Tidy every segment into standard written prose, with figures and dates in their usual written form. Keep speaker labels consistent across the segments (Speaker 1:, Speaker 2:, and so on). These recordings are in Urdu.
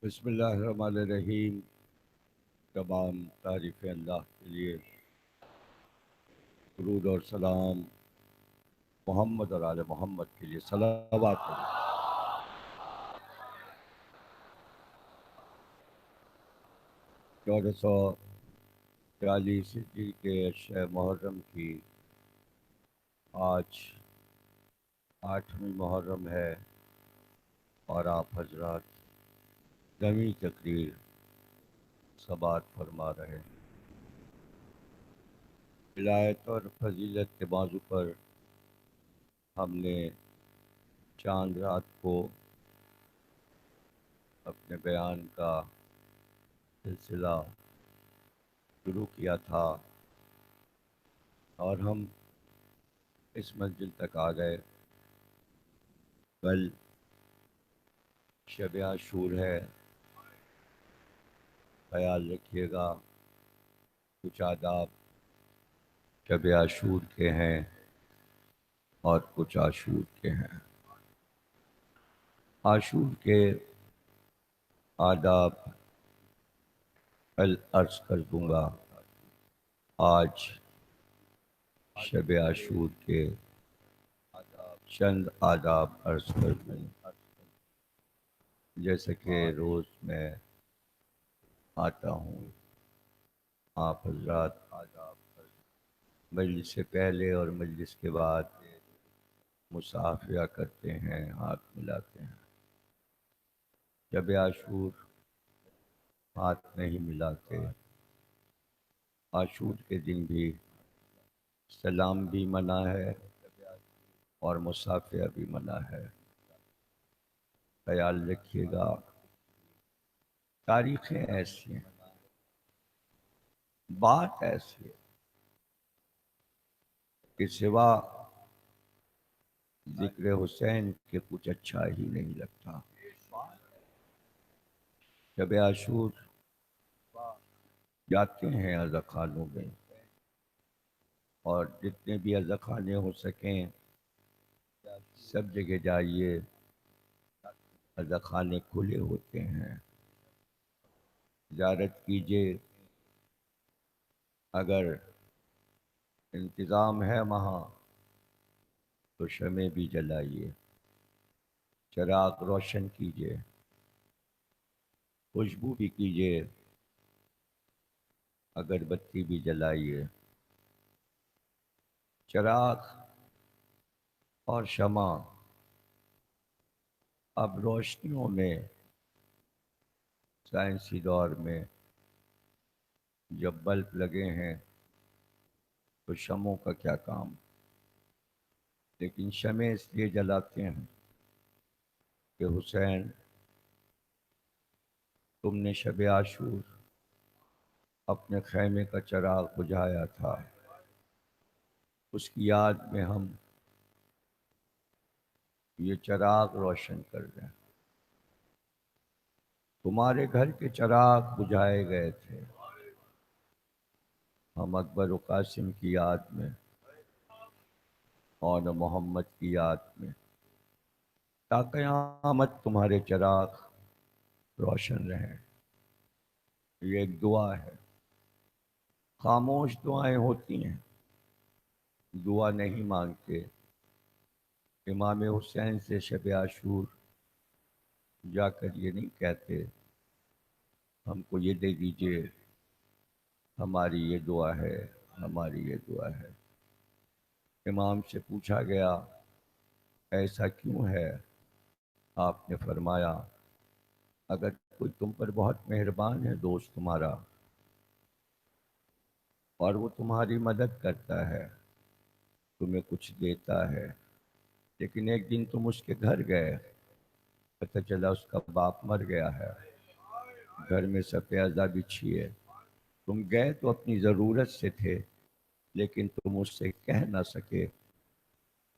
Speaker 1: بسم اللہ الرحمن الرحیم۔ تمام تعریفیں اللہ کے لیے، درود اور سلام محمد اور آل محمد کے لیے صلوات کریں۔ 1443 ہجری کے شہ محرم کی آج 8ویں محرم ہے، اور آپ حضرات 10ویں تقریر سماعت فرما رہے ہیں۔ ولایت اور فضیلت کے موضوع پر ہم نے چاند رات کو اپنے بیان کا سلسلہ شروع کیا تھا، اور ہم اس منزل تک آ گئے۔ کل شب عاشور ہے، خیال رکھیے گا کچھ آداب شب عاشور کے ہیں اور کچھ عاشور کے ہیں۔ عاشور کے آداب کل عرض کر دوں گا، آج شب عاشور کے چند آداب عرض کر دوں، جیسے کہ روز میں آتا ہوں۔ آپ حضرات مجلس سے پہلے اور مجلس کے بعد مصافحہ کرتے ہیں، ہاتھ ملاتے ہیں۔ شب عاشور ہاتھ نہیں ملاتے۔ عاشور کے دن بھی سلام بھی منع ہے اور مصافحہ بھی منع ہے، خیال رکھیے گا۔ تاریخیں ایسی ہیں، بات ایسی ہے کہ سوا ذکر حسین کے کچھ اچھا ہی نہیں لگتا۔ شب عاشور جاتے ہیں عزا خانوں میں، اور جتنے بھی عزا خانے ہو سکیں سب جگہ جائیے، عزا خانے کھلے ہوتے ہیں، زیارت کیجیے۔ اگر انتظام ہے وہاں تو شمع بھی جلائیے، چراغ روشن کیجیے، خوشبو بھی کیجیے، اگربتی بھی جلائیے۔ چراغ اور شمع اب روشنیوں میں، سائنسی دور میں جب بلب لگے ہیں تو شمعوں کا کیا کام، لیکن شمع اس لیے جلاتے ہیں کہ حسین، تم نے شب عاشور اپنے خیمے کا چراغ بجھایا تھا، اس کی یاد میں ہم یہ چراغ روشن کر رہے ہیں۔ تمہارے گھر کے چراغ بجھائے گئے تھے، ہم اکبر و قاسم کی یاد میں اور محمد کی یاد میں تا قیامت تمہارے چراغ روشن رہیں۔ یہ ایک دعا ہے، خاموش دعائیں ہوتی ہیں، دعا نہیں مانگتے۔ امام حسین سے شب عاشور جا کر یہ نہیں کہتے ہم کو یہ دے دیجئے، ہماری یہ دعا ہے، ہماری یہ دعا ہے۔ امام سے پوچھا گیا ایسا کیوں ہے؟ آپ نے فرمایا اگر کوئی تم پر بہت مہربان ہے، دوست تمہارا، اور وہ تمہاری مدد کرتا ہے، تمہیں کچھ دیتا ہے، لیکن ایک دن تم اس کے گھر گئے، پتہ چلا اس کا باپ مر گیا ہے، گھر میں سفیدہ بچھی ہے، تم گئے تو اپنی ضرورت سے تھے، لیکن تم اس سے کہہ نہ سکے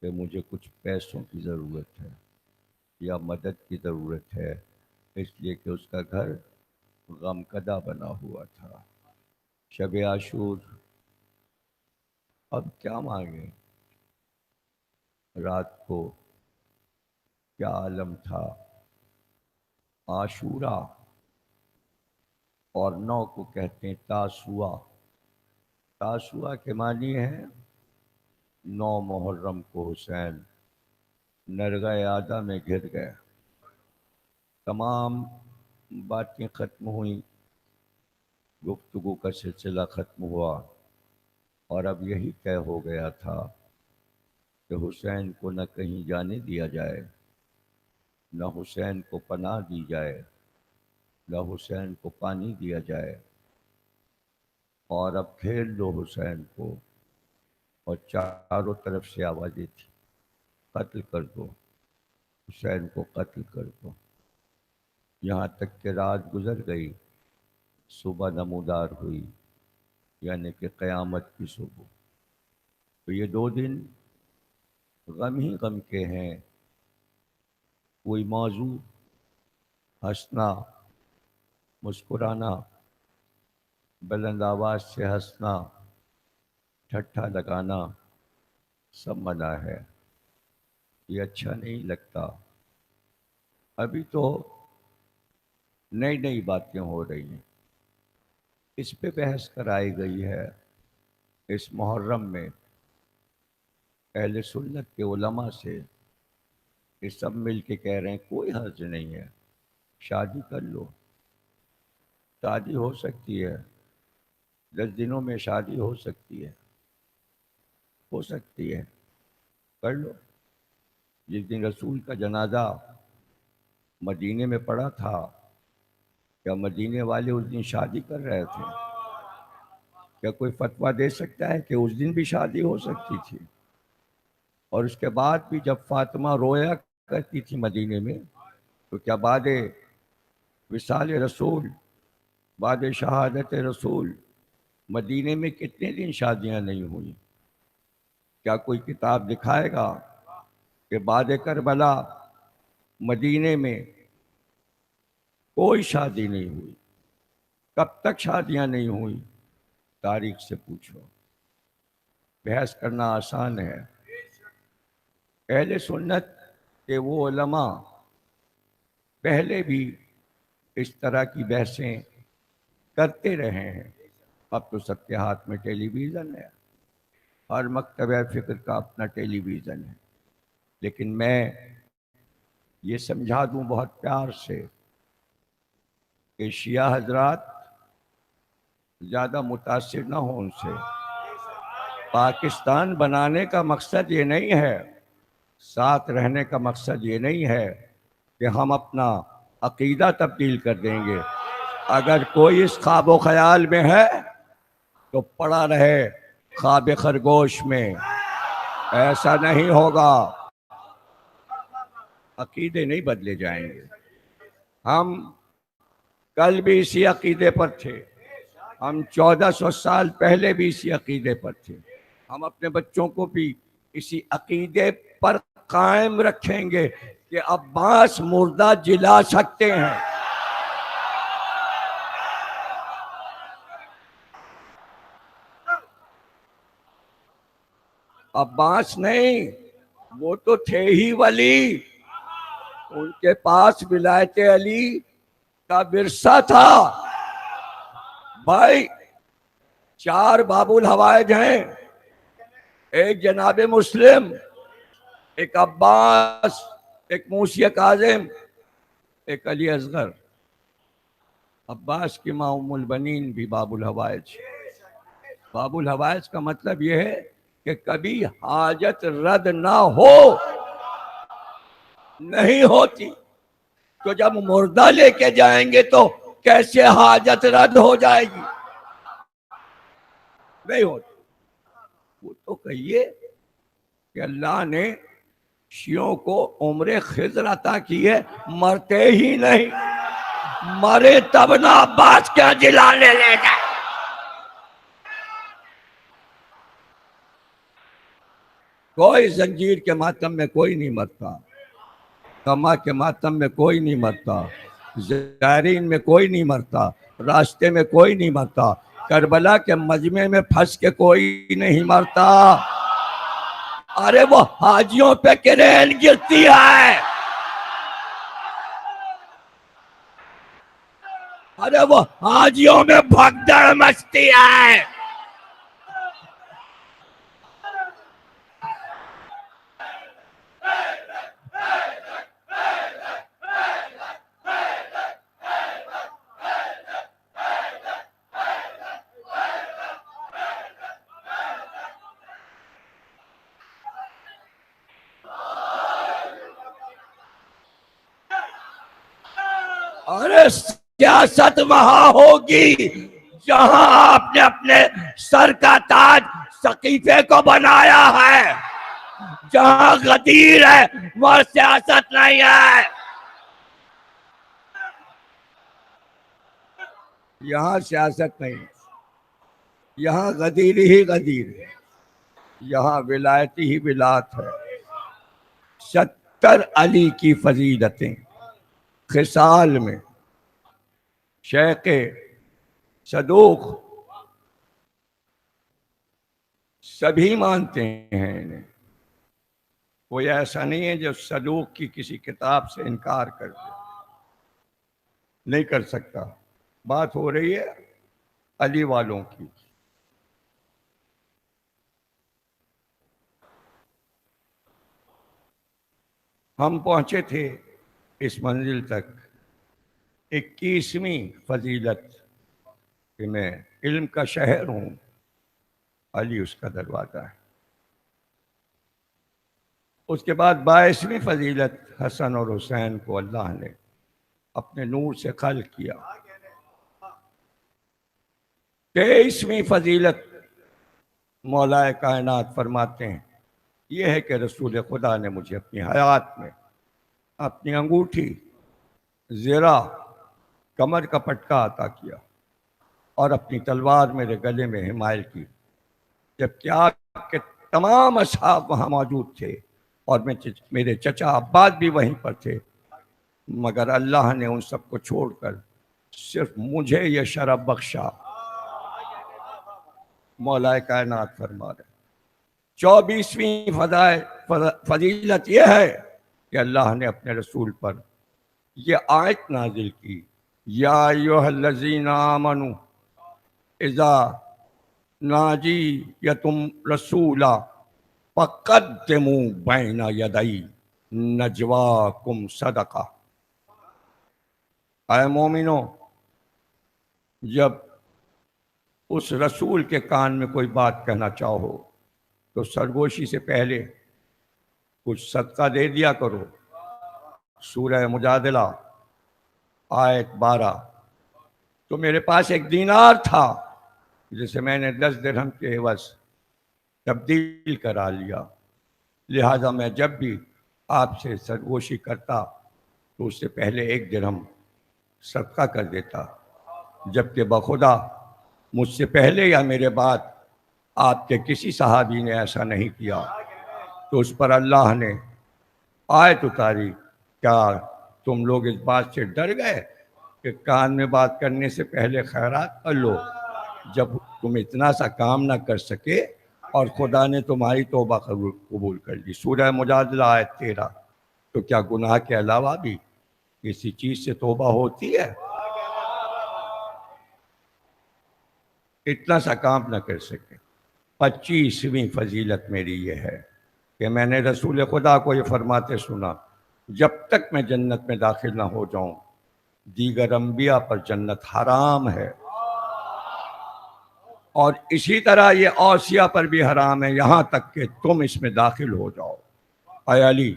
Speaker 1: کہ مجھے کچھ پیسوں کی ضرورت ہے یا مدد کی ضرورت ہے، اس لیے کہ اس کا گھر غم کدہ بنا ہوا تھا۔ شب عاشور اب کیا مانگیں؟ رات کو کیا عالم تھا؟ عاشورہ اور 9 کو کہتے ہیں تاسوعا۔ تاسوعا کے معنی ہے 9 محرم کو حسین نرگہ آدھا میں گر گئے، تمام باتیں ختم ہوئیں، گفتگو کا سلسلہ ختم ہوا، اور اب یہی طے ہو گیا تھا کہ حسین کو نہ کہیں جانے دیا جائے، نہ حسین کو پناہ دی جائے، نہ حسین کو پانی دیا جائے، اور اب گھیر لو حسین کو، اور چاروں طرف سے آوازیں تھی قتل کر دو، حسین کو قتل کر دو، یہاں تک کہ رات گزر گئی، صبح نمودار ہوئی، یعنی کہ قیامت کی صبح۔ تو یہ 2 دن غم ہی غم کے ہیں، کوئی موضوع، ہنسنا، مسکرانا، بلند آواز سے ہنسنا، ٹھٹھا لگانا، سب منع ہے، یہ اچھا نہیں لگتا۔ ابھی تو نئی نئی باتیں ہو رہی ہیں، اس پہ بحث کرائی گئی ہے۔ اس محرم میں اہل سنت کے علماء سے یہ سب مل کے کہہ رہے ہیں کوئی حرج نہیں ہے، شادی کر لو، شادی ہو سکتی ہے، 10 دنوں میں شادی ہو سکتی ہے، کر لو۔ جس دن رسول کا جنازہ مدینے میں پڑا تھا، کیا مدینے والے اس دن شادی کر رہے تھے؟ کیا کوئی فتویٰ دے سکتا ہے کہ اس دن بھی شادی ہو سکتی تھی؟ اور اس کے بعد بھی جب فاطمہ رویا کرتی تھی مدینے میں، تو کیا بعد وصال رسول، بعد شہادت رسول، مدینے میں کتنے دن شادیاں نہیں ہوئی؟ کیا کوئی کتاب دکھائے گا کہ بعد کربلا مدینے میں کوئی شادی نہیں ہوئی؟ کب تک شادیاں نہیں ہوئی؟ تاریخ سے پوچھو۔ بحث کرنا آسان ہے۔ اہل سنت کے وہ علماء پہلے بھی اس طرح کی بحثیں کرتے رہے ہیں۔ اب تو سب کے ہاتھ میں ٹیلی ویژن ہے، ہر مکتبہ فکر کا اپنا ٹیلی ویژن ہے، لیکن میں یہ سمجھا دوں بہت پیار سے کہ شیعہ حضرات زیادہ متاثر نہ ہوں ان سے۔ پاکستان بنانے کا مقصد یہ نہیں ہے، ساتھ رہنے کا مقصد یہ نہیں ہے کہ ہم اپنا عقیدہ تبدیل کر دیں گے۔ اگر کوئی اس خواب و خیال میں ہے تو پڑا رہے خواب خرگوش میں، ایسا نہیں ہوگا۔ عقیدے نہیں بدلے جائیں گے۔ ہم کل بھی اسی عقیدے پر تھے، ہم 1400 سال پہلے بھی اسی عقیدے پر تھے، ہم اپنے بچوں کو بھی اسی عقیدے پر قائم رکھیں گے کہ عباس مردہ جلا سکتے ہیں۔ عباس نہیں، وہ تو تھے ہی ولی، ان کے پاس ولایت علی کا ورثہ تھا۔ بھائی 4 باب الحوائج ہیں، ایک جناب مسلم، ایک عباس، ایک موسی کاظم، ایک علی اصغر۔ عباس کی ماں ام البنین بھی باب الحوائج۔ باب الحوائج کا مطلب یہ ہے کہ کبھی حاجت رد نہ ہو، نہیں ہوتی، تو جب مردہ لے کے جائیں گے تو کیسے حاجت رد ہو جائے گی؟ نہیں ہوتی۔ وہ تو کہیے کہ اللہ نے شیعوں کو عمر خضر عطا کی ہے، مرتے ہی نہیں، مرے تب نہ عباس کیا جلانے لے جائے۔ کوئی زنجیر کے ماتم میں کوئی نہیں مرتا، کما کے ماتم میں کوئی نہیں مرتا، زائرین میں کوئی نہیں مرتا، راستے میں کوئی نہیں مرتا، کربلا کے مجمع میں پھنس کے کوئی نہیں مرتا۔ ارے وہ حاجیوں پہ کرین گرتی ہے، ارے وہ حاجیوں میں بھگدڑ مچتی ہے. ارے سیاست وہاں ہوگی جہاں آپ نے اپنے سر کا تاج سقیفے کو بنایا ہے. جہاں غدیر ہے وہاں سیاست نہیں ہے. یہاں سیاست نہیں، یہاں غدیر ہی غدیر ہے، یہاں ولایتی ہی ولایت ہے. 70 علی کی فضیلتیں خصال میں شیخ صدوق سبھی مانتے ہیں انہیں. کوئی ایسا نہیں ہے جو صدوق کی کسی کتاب سے انکار کر دے، نہیں کر سکتا. بات ہو رہی ہے علی والوں کی. ہم پہنچے تھے اس منزل تک 21ویں فضیلت کہ میں علم کا شہر ہوں، علی اس کا دروازہ ہے. اس کے بعد 22ویں فضیلت حسن اور حسین کو اللہ نے اپنے نور سے خلق کیا. 23ویں فضیلت مولا کائنات فرماتے ہیں یہ ہے کہ رسول خدا نے مجھے اپنی حیات میں اپنی انگوٹھی، زرہ، کمر کا پٹکا عطا کیا اور اپنی تلوار میرے گلے میں حمائل کی، جبکہ آپ کے تمام اصحاب وہاں موجود تھے اور میرے چچا عباس بھی وہیں پر تھے، مگر اللہ نے ان سب کو چھوڑ کر صرف مجھے یہ شرف بخشا. مولا کائنات فرما رہے. 24ویں فضیلت یہ ہے کہ اللہ نے اپنے رسول پر یہ آیت نازل کی، یا ایھا الذین آمنوا اذا ناجیتم رسولا فقدموا بین یدی نجواکم صدقہ. اے مومنو، جب اس رسول کے کان میں کوئی بات کہنا چاہو تو سرگوشی سے پہلے کچھ صدقہ دے دیا کرو. سورہ مجادلہ آیت 12. تو میرے پاس ایک دینار تھا جسے میں نے 10 درہم کے عوض تبدیل کرا لیا، لہذا میں جب بھی آپ سے سرگوشی کرتا تو اس سے پہلے 1 درہم صدقہ کر دیتا، جبکہ بخدا مجھ سے پہلے یا میرے بعد آپ کے کسی صحابی نے ایسا نہیں کیا. تو اس پر اللہ نے آیت اتاری، کیا تم لوگ اس بات سے ڈر گئے کہ کان میں بات کرنے سے پہلے خیرات کر لو؟ جب تم اتنا سا کام نہ کر سکے اور خدا نے تمہاری توبہ قبول کر لی. سورہ مجادلہ آیت 13. تو کیا گناہ کے علاوہ بھی کسی چیز سے توبہ ہوتی ہے؟ اتنا سا کام نہ کر سکے. 25ویں فضیلت میری یہ ہے کہ میں نے رسول خدا کو یہ فرماتے سنا، جب تک میں جنت میں داخل نہ ہو جاؤں دیگر انبیاء پر جنت حرام ہے، اور اسی طرح یہ اوصیہ پر بھی حرام ہے یہاں تک کہ تم اس میں داخل ہو جاؤ. اے علی،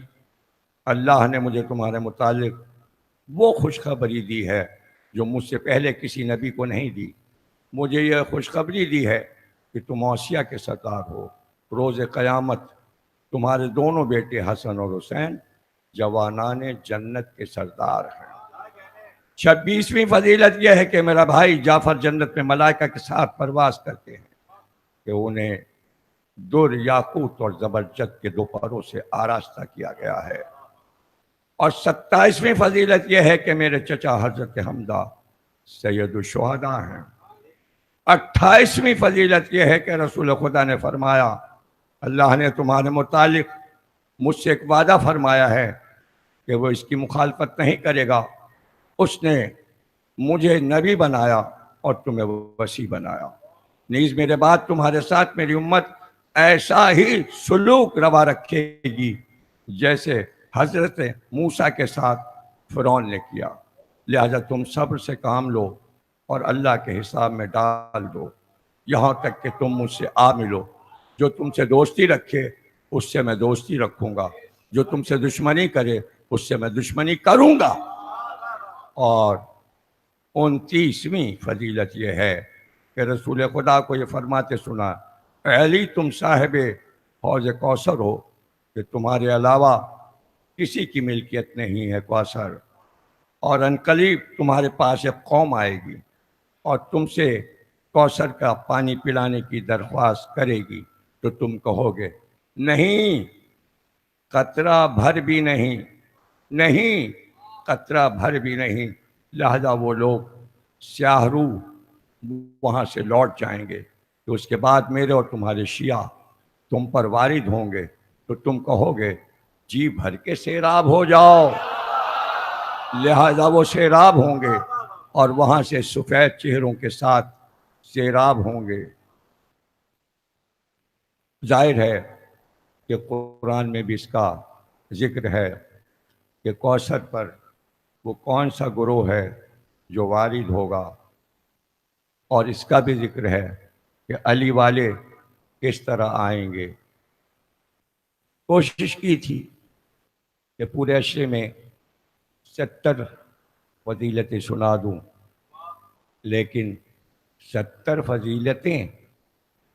Speaker 1: اللہ نے مجھے تمہارے متعلق وہ خوشخبری دی ہے جو مجھ سے پہلے کسی نبی کو نہیں دی. مجھے یہ خوشخبری دی ہے کہ تم اوصیہ کے سردار ہو. روز قیامت تمہارے دونوں بیٹے حسن اور حسین جوانان جنت کے سردار ہیں. 26ویں فضیلت یہ ہے کہ میرا بھائی جعفر جنت میں ملائکہ کے ساتھ پرواز کرتے ہیں کہ انہیں در، یاقوت اور زبرجد کے 2 پروں سے آراستہ کیا گیا ہے. اور 27ویں فضیلت یہ ہے کہ میرے چچا حضرت حمزہ سید الشہداء ہیں. 28ویں فضیلت یہ ہے کہ رسول خدا نے فرمایا اللہ نے تمہارے متعلق مجھ سے ایک وعدہ فرمایا ہے کہ وہ اس کی مخالفت نہیں کرے گا. اس نے مجھے نبی بنایا اور تمہیں وسیع بنایا، نیز میرے بعد تمہارے ساتھ میری امت ایسا ہی سلوک روا رکھے گی جیسے حضرت موسیٰ کے ساتھ فرعون نے کیا، لہذا تم صبر سے کام لو اور اللہ کے حساب میں ڈال دو، یہاں تک کہ تم مجھ سے آ ملو۔ جو تم سے دوستی رکھے اس سے میں دوستی رکھوں گا، جو تم سے دشمنی کرے اس سے میں دشمنی کروں گا۔ اور 29ویں فضیلت یہ ہے کہ رسول خدا کو یہ فرماتے سنا، اے علی تم صاحب حوض کوثر ہو کہ تمہارے علاوہ کسی کی ملکیت نہیں ہے کوثر، اور عنقریب تمہارے پاس ایک قوم آئے گی اور تم سے کوثر کا پانی پلانے کی درخواست کرے گی تو تم کہو گے نہیں، قطرہ بھر بھی نہیں، نہیں قطرہ بھر بھی نہیں، لہذا وہ لوگ سیاہ رو وہاں سے لوٹ جائیں گے کہ اس کے بعد میرے اور تمہارے شیعہ تم پر وارد ہوں گے تو تم کہو گے جی بھر کے سیراب ہو جاؤ، لہذا وہ سیراب ہوں گے اور وہاں سے سفید چہروں کے ساتھ سیراب ہوں گے۔ ظاہر ہے کہ قرآن میں بھی اس کا ذکر ہے کہ کوثر پر وہ کون سا گروہ ہے جو وارد ہوگا، اور اس کا بھی ذکر ہے کہ علی والے کس طرح آئیں گے۔ کوشش کی تھی کہ پورے عشرے میں 70 فضیلتیں سنا دوں، لیکن 70 فضیلتیں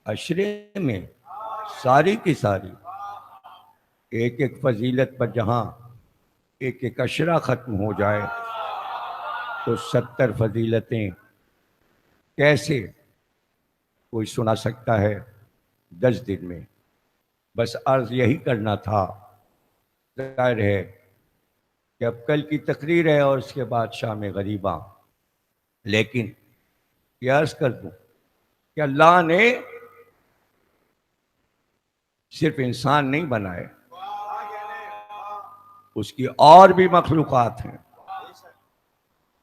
Speaker 1: عشرے میں ساری کی ساری، ایک ایک فضیلت پر جہاں ایک ایک عشرہ ختم ہو جائے تو 70 فضیلتیں کیسے کوئی سنا سکتا ہے 10 دن میں؟ بس عرض یہی کرنا تھا۔ ظاہر ہے کہ اب کل کی تقریر ہے اور اس کے بعد شام غریباں، لیکن یہ عرض کر دوں کہ اللہ نے صرف انسان نہیں بنائے، اس کی اور بھی مخلوقات ہیں،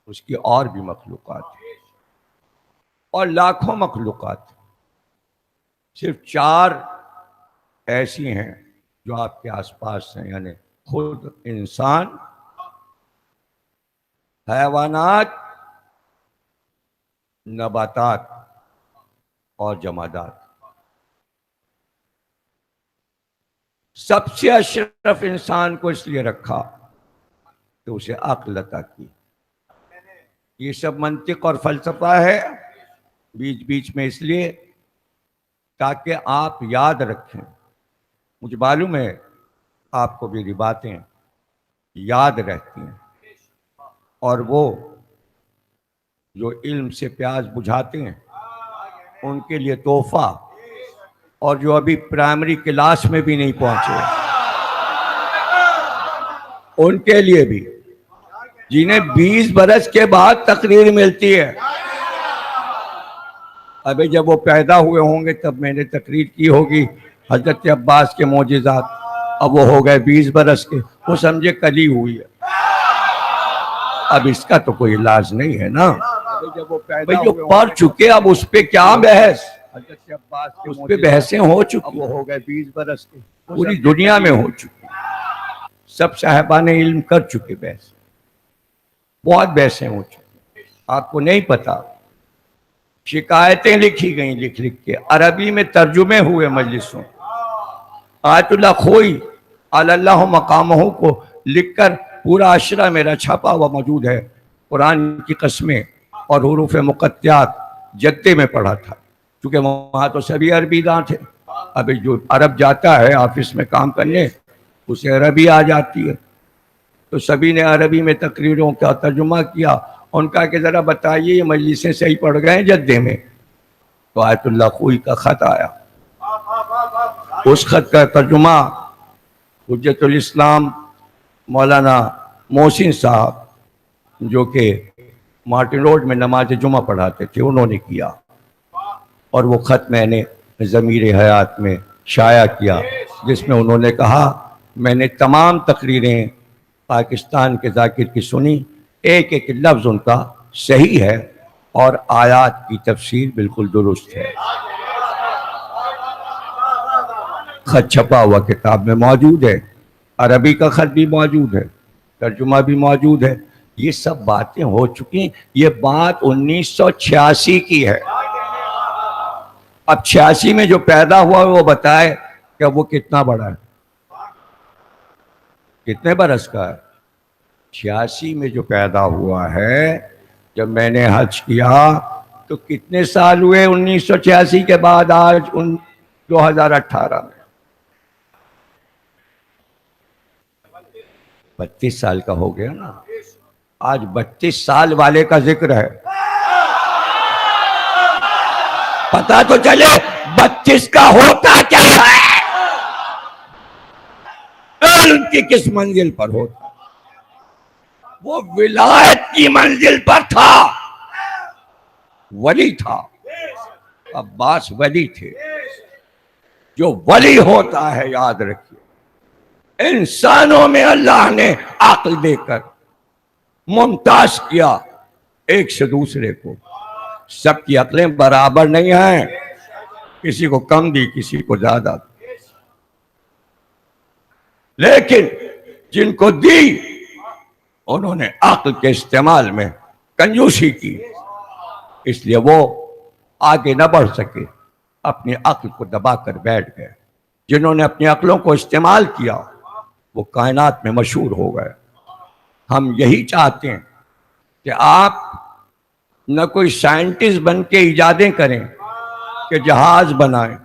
Speaker 1: اس کی اور بھی مخلوقات ہیں، اور لاکھوں مخلوقات ہیں۔ صرف 4 ایسی ہیں جو آپ کے آس پاس ہیں، یعنی خود انسان، حیوانات، نباتات اور جمادات۔ سب سے اشرف انسان کو اس لیے رکھا کہ اسے عقل عطا کی۔ یہ سب منطق اور فلسفہ ہے بیچ بیچ میں، اس لیے تاکہ آپ یاد رکھیں۔ مجھے معلوم ہے آپ کو میری باتیں یاد رہتی ہیں، اور وہ جو علم سے پیاس بجھاتے ہیں ان کے لیے تحفہ، اور جو ابھی پرائمری کلاس میں بھی نہیں پہنچے ان کے لیے بھی، جنہیں 20 برس کے بعد تقریر ملتی ہے۔ ابھی جب وہ پیدا ہوئے ہوں گے تب میں نے تقریر کی ہوگی حضرت عباس کے معجزات، اب وہ ہو گئے 20 برس کے، وہ سمجھے کل ہی ہوئی ہے۔ اب اس کا تو کوئی علاج نہیں ہے نا، بھئی جو پڑھ چکے اب اس پہ کیا بحث، اس پہ بحثیں ہو چکی، وہ ہو گئے 20 برس کے، پوری دنیا میں ہو چکی، سب صاحبان علم کر چکے بحث، بہت بحثیں ہو چکی۔ آپ کو نہیں پتا، شکایتیں لکھی گئیں لکھ لکھ کے، عربی میں ترجمے ہوئے مجلسوں۔ آیت اللہ خوئی اللہ مقامہ کو لکھ کر پورا عشرہ میرا چھپا ہوا موجود ہے، قرآن کی قسمیں اور حروف مقطعات جدے میں پڑھا تھا، کیونکہ وہاں تو سبھی عربی داں تھے۔ ابھی جو عرب جاتا ہے آفس میں کام کرنے اسے عربی آ جاتی ہے، تو سبھی نے عربی میں تقریروں کا ترجمہ کیا، ان کا کہ ذرا بتائیے یہ مجلسیں صحیح پڑھ گئے جدے میں؟ تو آیت اللہ خوئی کا خط آیا، اس خط کا ترجمہ حجت الاسلام مولانا محسن صاحب جو کہ مارٹن روڈ میں نماز جمعہ پڑھاتے تھے انہوں نے کیا، اور وہ خط میں نے ضمیر حیات میں شائع کیا، جس میں انہوں نے کہا میں نے تمام تقریریں پاکستان کے ذاکر کی سنی، ایک ایک لفظ ان کا صحیح ہے اور آیات کی تفسیر بالکل درست ہے، خط چھپا ہوا کتاب میں موجود ہے، عربی کا خط بھی موجود ہے، ترجمہ بھی موجود ہے، یہ سب باتیں ہو چکی ہیں۔ یہ بات 1986 کی ہے۔ اب 86 میں جو پیدا ہوا وہ بتائے کہ وہ کتنا بڑا ہے، کتنے برس کا ہے۔ 86 میں جو پیدا ہوا ہے، جب میں نے حج کیا تو کتنے سال ہوئے 1986 کے بعد آج 2018 میں؟ 32 سال کا ہو گیا نا۔ آج 32 سال والے کا ذکر ہے، پتا تو چلے 32 کا ہوتا کیا ہے، علم کی کس منزل پر ہوتا۔ وہ ولایت کی منزل پر تھا، ولی تھا، عباس ولی تھے۔ جو ولی ہوتا ہے یاد رکھیے، انسانوں میں اللہ نے عقل دے کر ممتاز کیا ایک سے دوسرے کو۔ سب کی عقلیں برابر نہیں ہیں، کسی کو کم دی، کسی کو زیادہ دی، لیکن جن کو دی انہوں نے عقل کے استعمال میں کنجوسی کی، اس لیے وہ آگے نہ بڑھ سکے، اپنی عقل کو دبا کر بیٹھ گئے۔ جنہوں نے اپنی عقلوں کو استعمال کیا وہ کائنات میں مشہور ہو گئے۔ ہم یہی چاہتے ہیں کہ آپ نہ کوئی سائنٹسٹ بن کے ایجادیں کریں کہ جہاز بنائیں،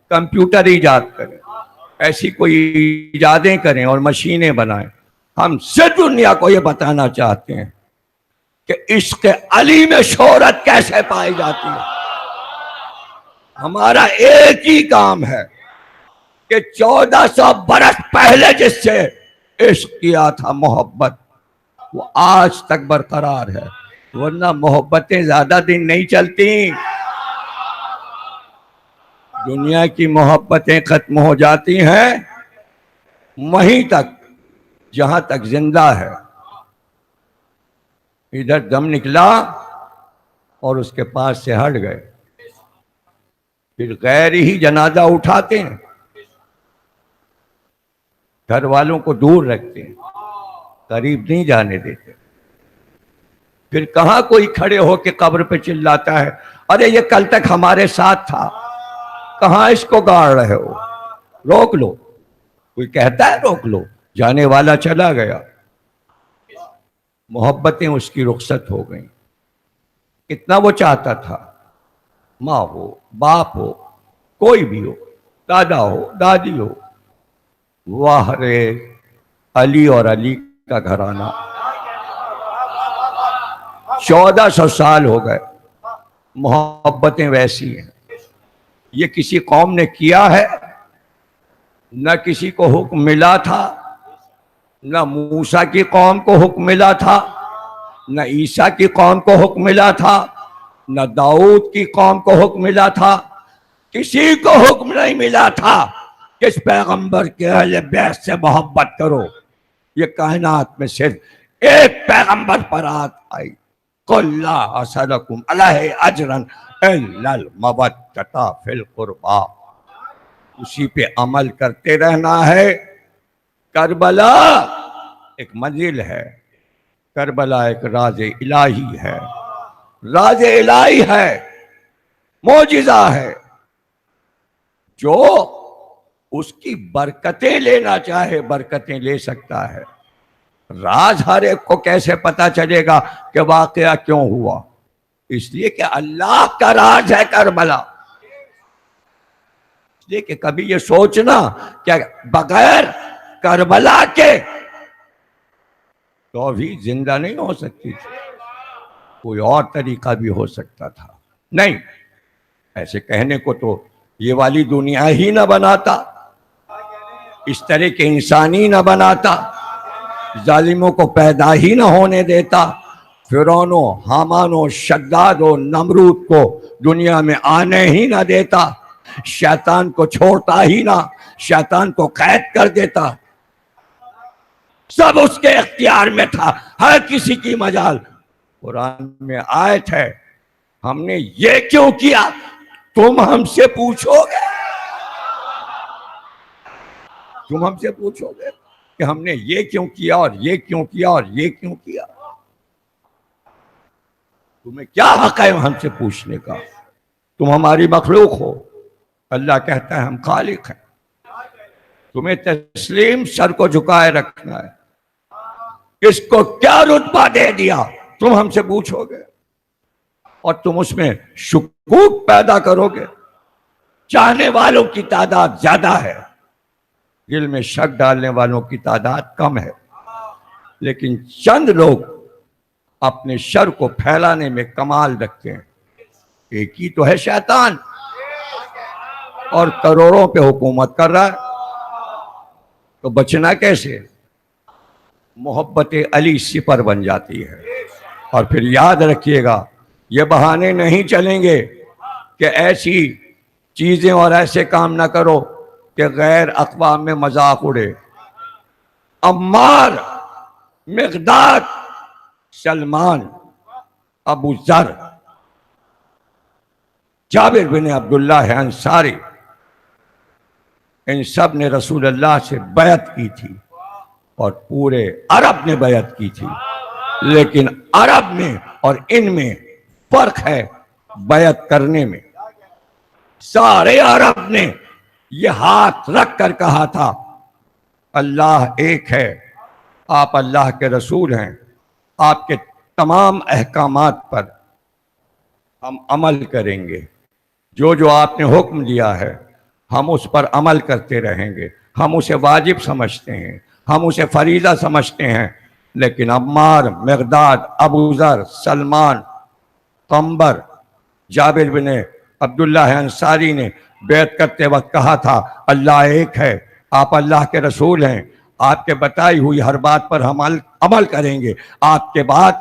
Speaker 1: کمپیوٹر ایجاد کریں، ایسی کوئی ایجادیں کریں اور مشینیں بنائیں۔ ہم صرف دنیا کو یہ بتانا چاہتے ہیں کہ عشق علی میں شہرت کیسے پائی جاتی ہے۔ ہمارا ایک ہی کام ہے کہ 1400 برس پہلے جس سے عشق کیا تھا، محبت، وہ آج تک برقرار ہے، ورنہ محبتیں زیادہ دن نہیں چلتی۔ دنیا کی محبتیں ختم ہو جاتی ہیں وہیں تک جہاں تک زندہ ہے۔ ادھر دم نکلا اور اس کے پاس سے ہٹ گئے، پھر غیر ہی جنازہ اٹھاتے ہیں، گھر والوں کو دور رکھتے ہیں، قریب نہیں جانے دیتے۔ پھر کہاں کوئی کھڑے ہو کے قبر پہ چلاتا ہے، ارے یہ کل تک ہمارے ساتھ تھا، کہاں اس کو گاڑ رہے ہو، روک لو۔ کوئی کہتا ہے روک لو، جانے والا چلا گیا۔ محبتیں اس کی رخصت ہو گئیں۔ کتنا وہ چاہتا تھا، ماں ہو، باپ ہو، کوئی بھی ہو، دادا ہو، دادی ہو، واہ رے علی اور علی کا گھرانہ۔ 1400 سال ہو گئے، محبتیں ویسی ہیں۔ یہ کسی قوم نے کیا ہے؟ نہ کسی کو حکم ملا تھا، نہ موسیٰ کی قوم کو حکم ملا تھا، نہ عیسیٰ کی قوم کو حکم ملا تھا، نہ داؤد کی قوم کو حکم ملا تھا، کسی کو حکم نہیں ملا تھا کہ اس پیغمبر کے اہل بیت سے محبت کرو۔ یہ کائنات میں صرف ایک پیغمبر پر آت آئی، قُلْ لَا أَسْأَلُكُمْ عَلَيْهِ أَجْرًا إِلَّا الْمَوَدَّةَ فِي الْقُرْبَى۔ اسی پہ عمل کرتے رہنا ہے۔ کربلا ایک منزل ہے، کربلا ایک راز الہی ہے، راز الہی ہے، معجزہ ہے۔ جو اس کی برکتیں لینا چاہے برکتیں لے سکتا ہے۔ راز ہر ایک کو کیسے پتا چلے گا کہ واقعہ کیوں ہوا؟ اس لیے کہ اللہ کا راز ہے کربلا۔ اس لیے کہ کبھی یہ سوچنا کہ بغیر کربلا کے توحید زندہ نہیں ہو سکتی تھی، کوئی اور طریقہ بھی ہو سکتا تھا۔ نہیں، ایسے کہنے کو تو یہ والی دنیا ہی نہ بناتا، اس طرح کے انسان ہی نہ بناتا، ظالموں کو پیدا ہی نہ ہونے دیتا، فرعون و حامان و شداد و نمرود کو دنیا میں آنے ہی نہ دیتا، شیطان کو چھوڑتا ہی نہ، شیطان کو قید کر دیتا۔ سب اس کے اختیار میں تھا، ہر کسی کی مجال قرآن میں آیت ہے، ہم نے یہ کیوں کیا تم ہم سے پوچھو گے؟ تم ہم سے پوچھو گے کہ ہم نے یہ کیوں کیا اور یہ کیوں کیا اور یہ کیوں کیا؟ تمہیں کیا حق ہے ہم سے پوچھنے کا؟ تم ہماری مخلوق ہو، اللہ کہتا ہے ہم خالق ہیں، تمہیں تسلیم سر کو جھکائے رکھنا ہے۔ اس کو کیا رتبہ دے دیا تم ہم سے پوچھو گے؟ اور تم اس میں شکوک پیدا کرو گے۔ چاہنے والوں کی تعداد زیادہ ہے، دل میں شک ڈالنے والوں کی تعداد کم ہے، لیکن چند لوگ اپنے شر کو پھیلانے میں کمال رکھتے ہیں۔ ایک ہی تو ہے شیطان، اور کروڑوں پہ حکومت کر رہا ہے، تو بچنا کیسے؟ محبت علی سپر بن جاتی ہے۔ اور پھر یاد رکھیے گا، یہ بہانے نہیں چلیں گے کہ ایسی چیزیں اور ایسے کام نہ کرو کہ غیر اقوام میں مذاق اڑے۔ عمار، مقداد، سلمان، ابو ذر، جابر بن عبداللہ انصاری، ان سب نے رسول اللہ سے بیعت کی تھی، اور پورے عرب نے بیعت کی تھی، لیکن عرب میں اور ان میں فرق ہے بیعت کرنے میں۔ سارے عرب نے یہ ہاتھ رکھ کر کہا تھا اللہ ایک ہے، آپ اللہ کے رسول ہیں، آپ کے تمام احکامات پر ہم عمل کریں گے، جو جو آپ نے حکم دیا ہے ہم اس پر عمل کرتے رہیں گے، ہم اسے واجب سمجھتے ہیں، ہم اسے فریضہ سمجھتے ہیں۔ لیکن عمار، مقداد، ابو ذر، سلمان، قمبر، جابر بن عبداللہ انصاری نے بیعت کرتے وقت کہا تھا اللہ ایک ہے، آپ اللہ کے رسول ہیں، آپ کے بتائی ہوئی ہر بات پر ہم عمل کریں گے، آپ کے بعد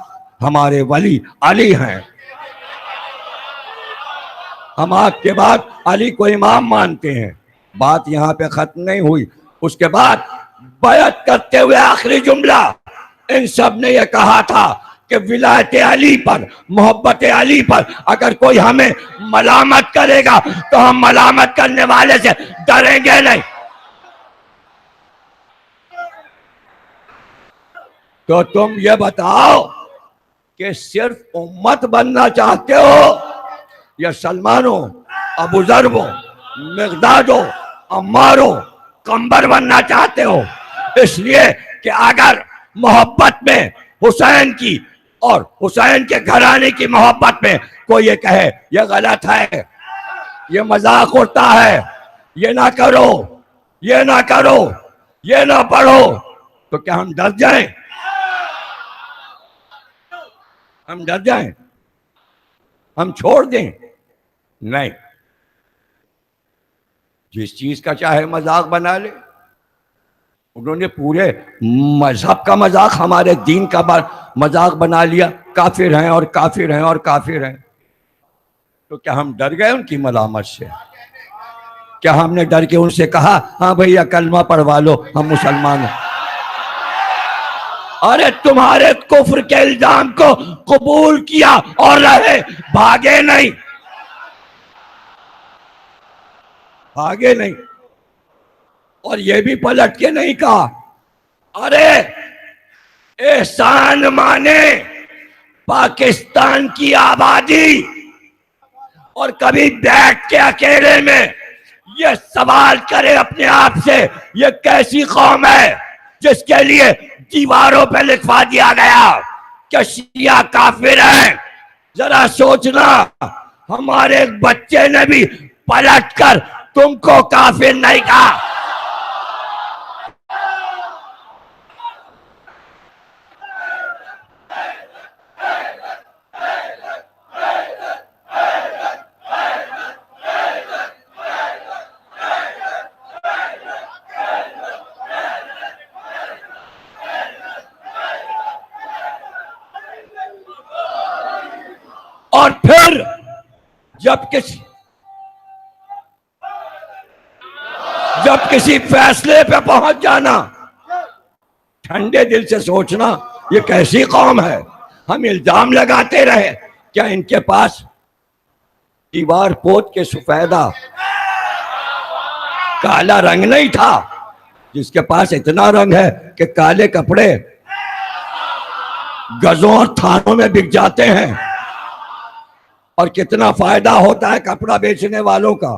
Speaker 1: ہمارے ولی علی ہیں، ہم آپ کے بعد علی کو امام مانتے ہیں۔ بات یہاں پہ ختم نہیں ہوئی، اس کے بعد بیعت کرتے ہوئے آخری جملہ ان سب نے یہ کہا تھا کہ ولایت علی پر، محبت علی پر اگر کوئی ہمیں ملامت کرے گا تو ہم ملامت کرنے والے سے ڈریں گے نہیں۔ تو تم یہ بتاؤ کہ صرف امت بننا چاہتے ہو یا سلمانو، ابو ذرو، مقدادو، عمارو، قمبر بننا چاہتے ہو؟ اس لیے کہ اگر محبت میں حسین کی اور حسین کے گھرانے کی محبت میں کوئی یہ کہے یہ غلط ہے، یہ مذاق اڑتا ہے، یہ نہ کرو، یہ نہ کرو، یہ نہ پڑھو، تو کیا ہم ڈر جائیں؟ ہم ڈر جائیں؟ ہم چھوڑ دیں؟ نہیں، جس چیز کا چاہے مذاق بنا لے۔ انہوں نے پورے مذہب کا مذاق، ہمارے دین کا مذاق بنا لیا، کافر ہیں اور کافر ہیں اور کافر ہیں۔ تو کیا ہم ڈر گئے ان کی ملامت سے؟ کیا ہم نے ڈر کے ان سے کہا ہاں بھیا کلمہ پڑھوا لو ہم مسلمان ہیں؟ ارے تمہارے کفر کے الزام کو قبول کیا اور رہے، بھاگے نہیں، بھاگے نہیں، اور یہ بھی پلٹ کے نہیں کہا ارے احسان مانے پاکستان کی آبادی، اور کبھی بیٹھ کے اکیلے میں یہ سوال کرے اپنے آپ سے یہ کیسی قوم ہے جس کے لیے دیواروں پہ لکھوا دیا گیا کہ شیعہ کافر ہیں۔ ذرا سوچنا، ہمارے بچے نے بھی پلٹ کر تم کو کافر نہیں کہا۔ اور پھر جب کسی فیصلے پہ پہنچ جانا، ٹھنڈے دل سے سوچنا یہ کیسی قوم ہے ہم الزام لگاتے رہے. کیا ان کے پاس دیوار پوت کے سفیدہ کالا رنگ نہیں تھا؟ جس کے پاس اتنا رنگ ہے کہ کالے کپڑے گزوں اور تھانوں میں بک جاتے ہیں، اور کتنا فائدہ ہوتا ہے کپڑا بیچنے والوں کا.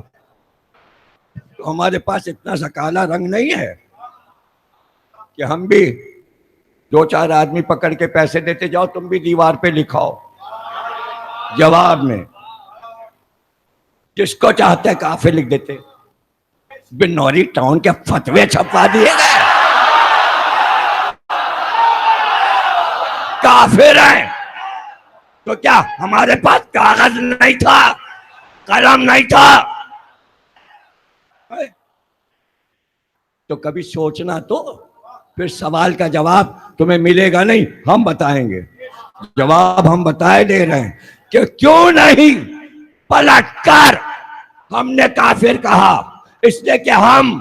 Speaker 1: تو ہمارے پاس اتنا سا کالا رنگ نہیں ہے کہ ہم بھی دو چار آدمی پکڑ کے پیسے دیتے جاؤ تم بھی دیوار پہ لکھاؤ. جواب میں جس کو چاہتے کافر لکھ دیتے. بنوری ٹاؤن کے فتوے چھپوا دیے گئے. کافر ہیں تو کیا ہمارے پاس کاغذ نہیں تھا، قلم نہیں تھا؟ تو کبھی سوچنا تو. پھر سوال کا جواب تمہیں ملے گا نہیں، ہم بتائیں گے. جواب ہم بتائے دے رہے ہیں کہ کیوں نہیں پلٹ کر ہم نے کافر کہا. اس لیے کہ ہم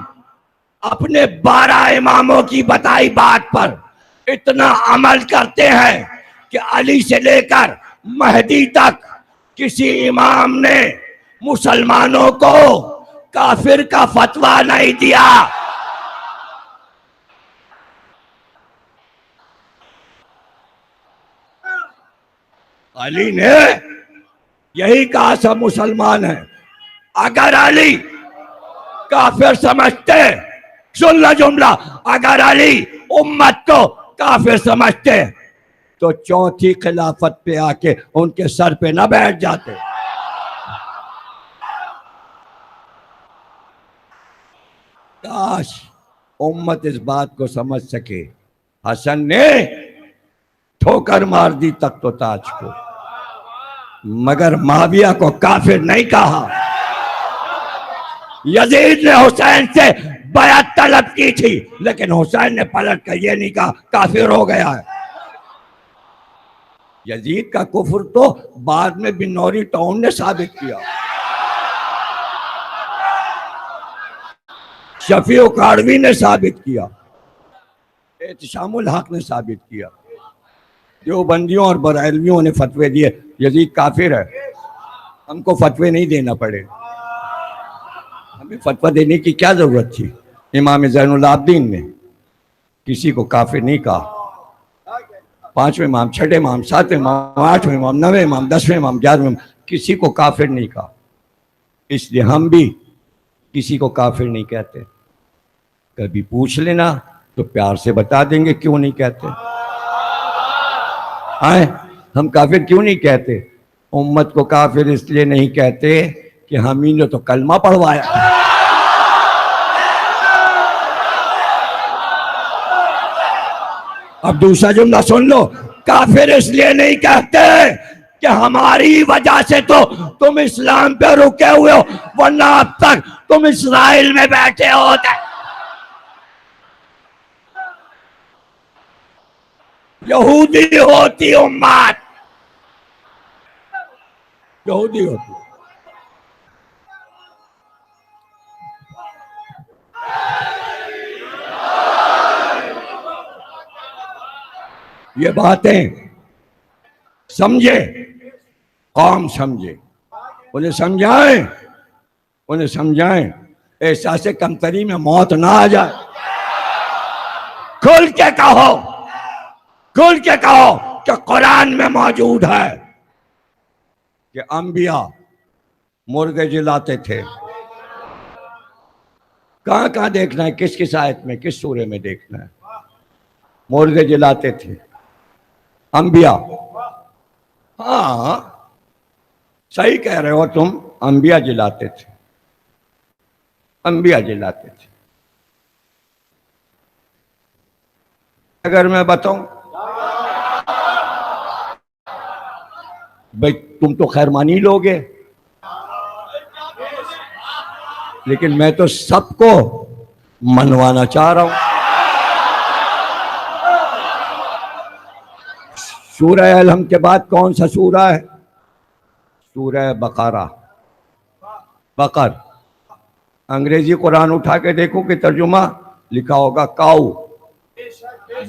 Speaker 1: اپنے 12 اماموں کی بتائی بات پر اتنا عمل کرتے ہیں کہ علی سے لے کر مہدی تک کسی امام نے مسلمانوں کو کافر کا فتویٰ نہیں دیا. علی نے یہی کہا سب مسلمان ہیں. اگر علی کافر سمجھتے، سن لو جملہ، اگر علی امت کو کافر سمجھتے تو چوتھی خلافت پہ آ کے ان کے سر پہ نہ بیٹھ جاتے. کاش امت اس بات کو سمجھ سکے. حسن نے ٹھوکر مار دی تخت و تاج کو، مگر معاویہ کو کافر نہیں کہا. یزید نے حسین سے بیعت طلب کی تھی، لیکن حسین نے پلٹ کر یہ نہیں کہا کافر ہو گیا ہے. یزید کا کفر تو بعد میں بنوری ٹاؤن نے ثابت کیا، شفیع کاڑوی نے ثابت کیا، احتشام الحق نے ثابت کیا. دیوبندیوں اور بریلویوں نے فتوے دیے یزید کافر ہے. ہم کو فتوے نہیں دینا پڑے، ہمیں فتویٰ دینے کی کیا ضرورت تھی؟ امام زین العابدین نے کسی کو کافر نہیں کہا. 5ویں امام، 6 امام، 7 امام، 8 امام، 9 امام، 10 امام، 11 امام، کسی کو کافر نہیں کہا. اس لیے ہم بھی کسی کو کافر نہیں کہتے. کبھی پوچھ لینا تو پیار سے بتا دیں گے کیوں نہیں کہتے. ہم کافر کیوں نہیں کہتے؟ امت کو کافر اس لیے نہیں کہتے کہ ہم ہی نے تو کلمہ پڑھوایا. اب دوسرا جملہ سن لو. کافر اس لیے نہیں کہتے کہ ہماری وجہ سے تو تم اسلام پہ رکے ہوئے ہو، ورنہ اب تک تم اسرائیل میں بیٹھے ہوتے. یہودی ہوتی امت، یہودی ہوتی. یہ باتیں سمجھے، قوم سمجھے، انہیں سمجھائیں احساس کمتری میں موت نہ آ جائے. کھل کے کہو کہ قرآن میں موجود ہے کہ انبیاء مرغے جلاتے تھے. کہاں کہاں دیکھنا ہے؟ کس کس آیت میں، کس سورے میں دیکھنا ہے؟ مرغے جلاتے تھے انبیاء. ہاں صحیح کہہ رہے ہو تم، انبیاء جلاتے تھے، انبیاء جلاتے تھے. اگر میں بتاؤں بھئی تم تو خیر مانی لوگے، لیکن میں تو سب کو منوانا چاہ رہا ہوں. سورہ الحمد کے بعد کون سا سورہ ہے؟ سورہ بقرہ. بقر انگریزی قرآن اٹھا کے دیکھو کہ ترجمہ لکھا ہوگا کاؤ،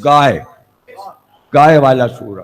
Speaker 1: گائے، گائے والا سورہ.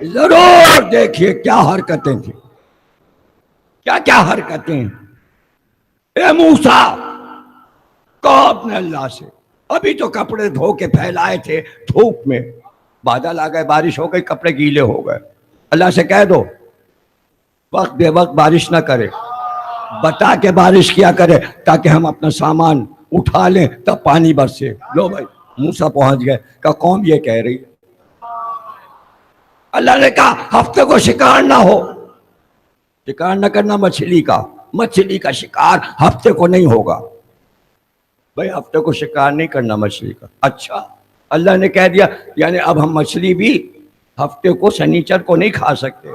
Speaker 1: ضرور دیکھیے کیا حرکتیں تھیں، کیا کیا حرکتیں. اے موسیٰ کہو اپنے اللہ سے، ابھی تو کپڑے دھو کے پھیلائے تھے دھوپ میں، بادل آ گئے، بارش ہو گئی، کپڑے گیلے ہو گئے. اللہ سے کہہ دو وقت بے وقت بارش نہ کرے، بتا کے بارش کیا کرے تاکہ ہم اپنا سامان اٹھا لیں تب پانی برسے. لو بھائی موسیٰ پہنچ گئے، کہ قوم یہ کہہ رہی. اللہ نے کہا ہفتے کو شکار نہ ہو، شکار نہ کرنا مچھلی کا، مچھلی کا شکار ہفتے کو نہیں ہوگا. بھائی ہفتے کو شکار نہیں کرنا مچھلی کا. اچھا اللہ نے کہہ دیا یعنی اب ہم مچھلی بھی ہفتے کو سنیچر کو نہیں کھا سکتے.